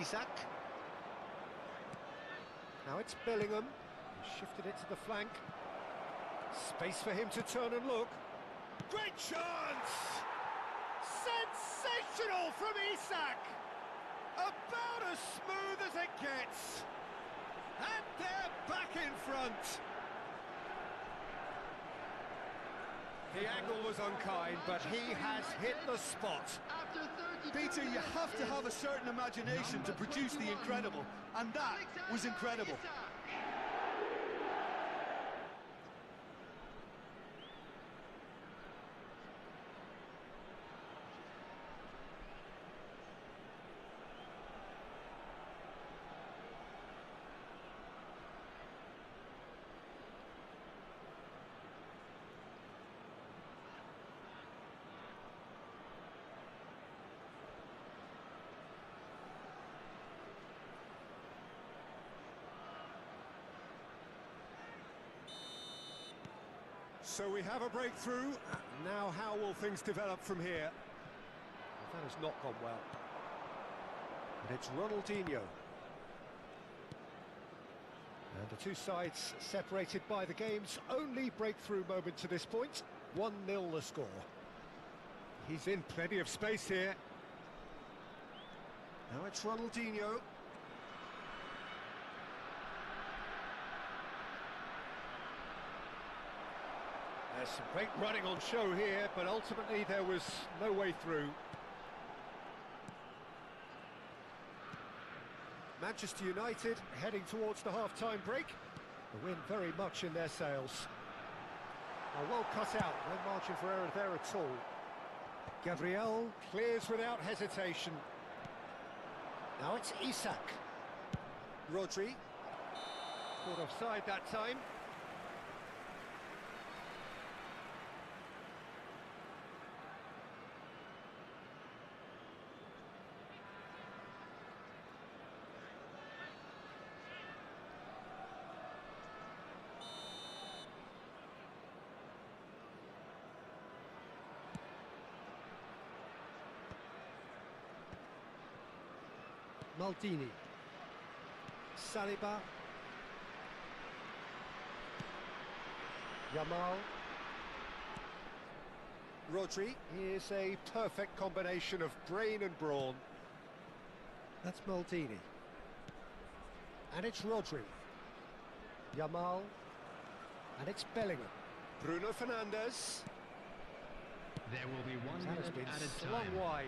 Isak. Now it's Bellingham. He shifted it to the flank. Space for him to turn and look. Great chance! Sensational from Isak! About as smooth as it gets. And they're back in front. The angle was unkind, but he has hit the spot. Peter, you have to have a certain imagination to produce the incredible, and that was incredible. So we have a breakthrough. Now how will things develop from here? Well, that has not gone well. And it's Ronaldinho. And the two sides separated by the game's only breakthrough moment to this point. 1-0 the score. He's in plenty of space here. Now it's Ronaldinho. There's some great running on show here, but ultimately there was no way through. Manchester United heading towards the half-time break. The win very much in their sails. Well cut out, no margin for error there at all. Gabriel clears without hesitation. Now it's Isak. Rodri. Caught offside that time. Maldini. Saliba. Yamal. Rodri. Here's a perfect combination of brain and brawn. That's Maldini. And it's Rodri. Yamal. And it's Bellingham. Bruno Fernandes. There will be 1 minute added slung time. wide.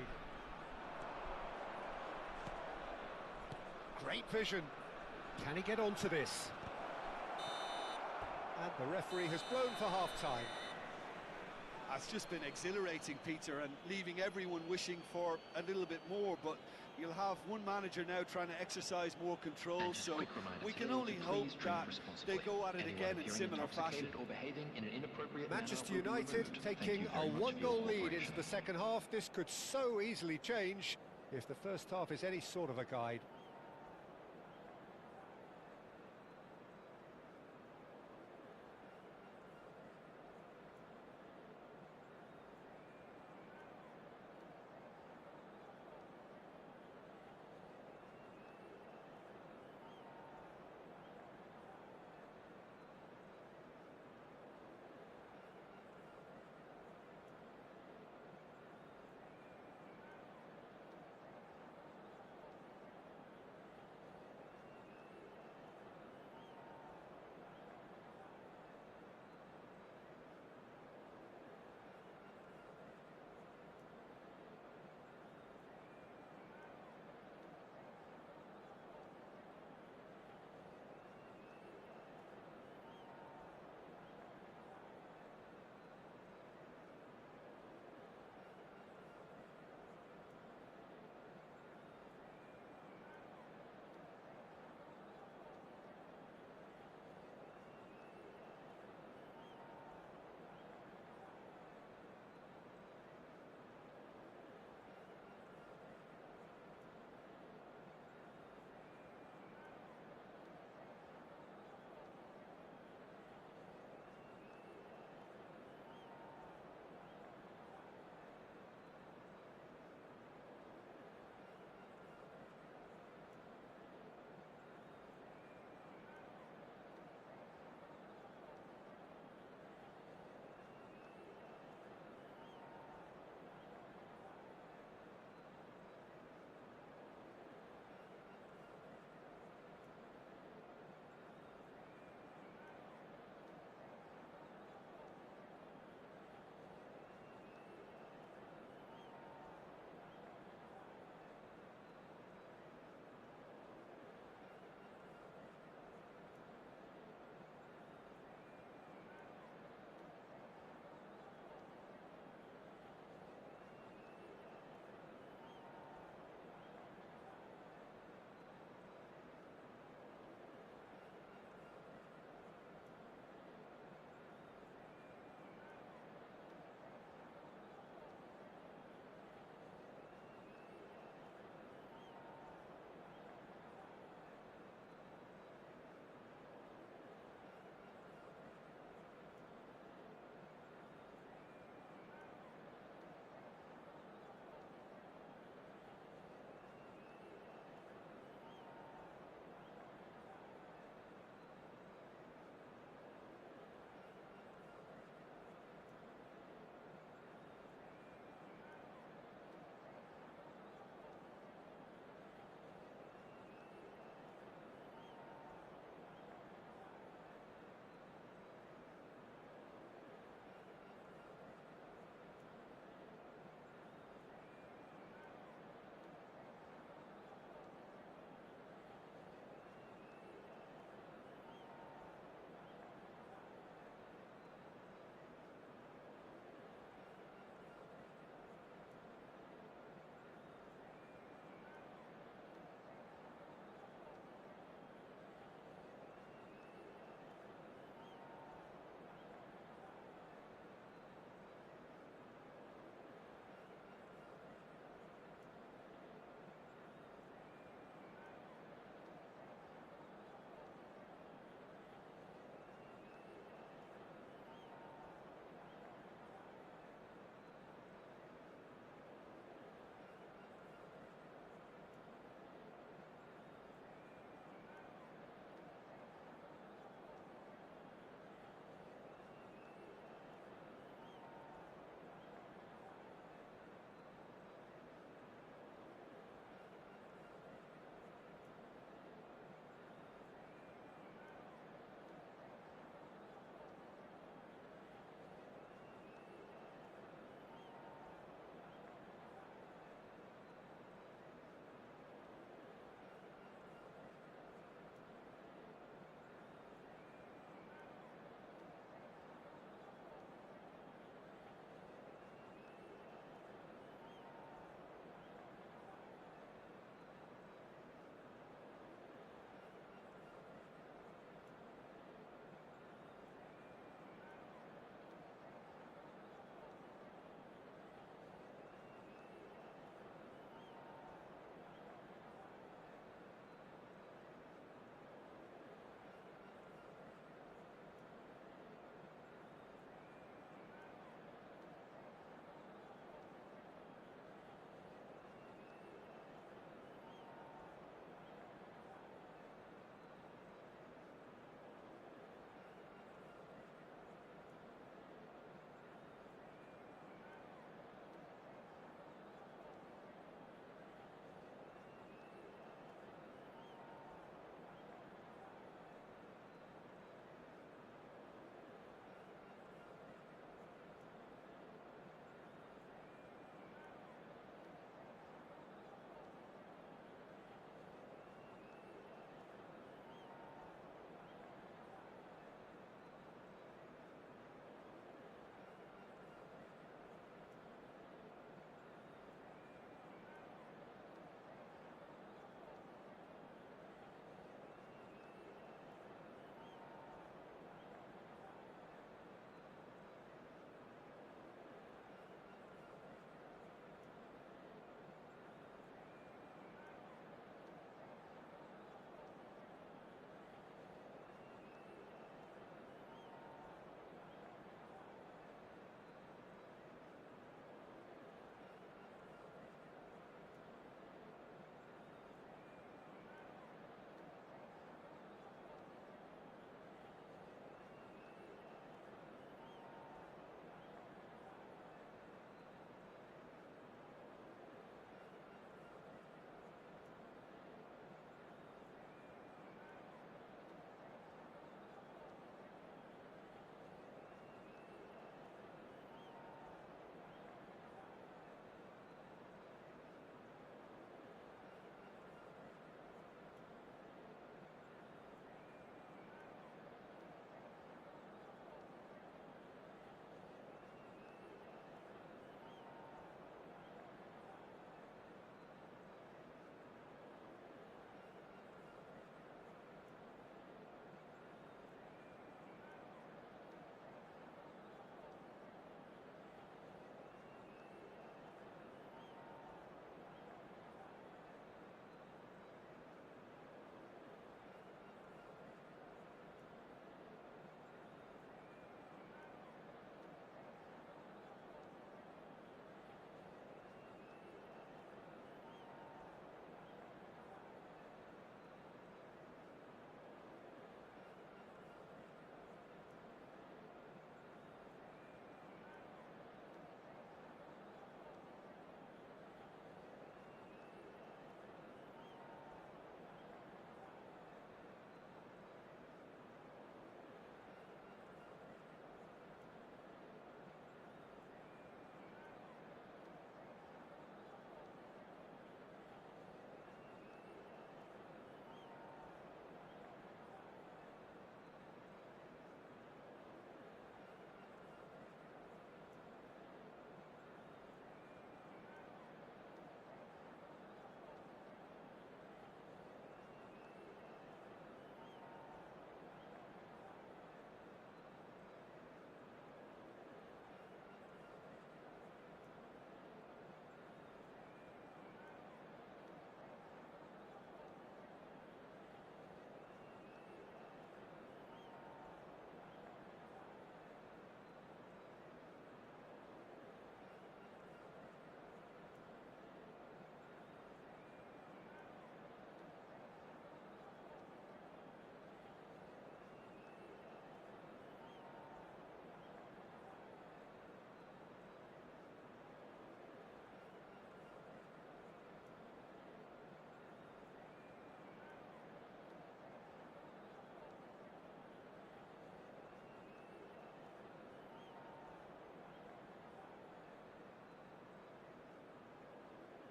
Great vision. Can he get onto this? And the referee has blown for half-time. It's just been exhilarating, Peter, and leaving everyone wishing for a little bit more, but you'll have one manager now trying to exercise more control, so we can only hope that they go at it again in similar fashion. Manchester United taking a 1-0 lead into the second half. This could so easily change if the first half is any sort of a guide.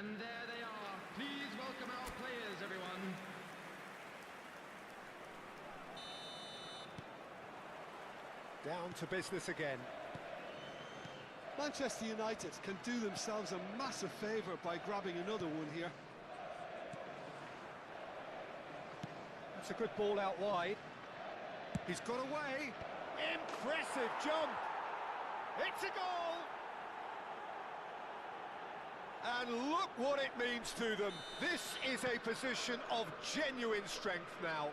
And there they are. Please welcome our players, everyone. Down to business again. Manchester United can do themselves a massive favour by grabbing another one here. That's a good ball out wide. He's got away. Impressive jump. It's a goal. And look what it means to them. This is a position of genuine strength now.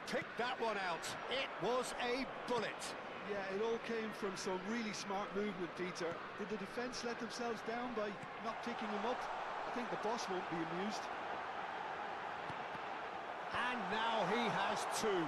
Pick that one out. It was a bullet. Yeah, it all came from some really smart movement, Peter. Did the defence let themselves down by not picking him up? I think the boss won't be amused. And now he has two.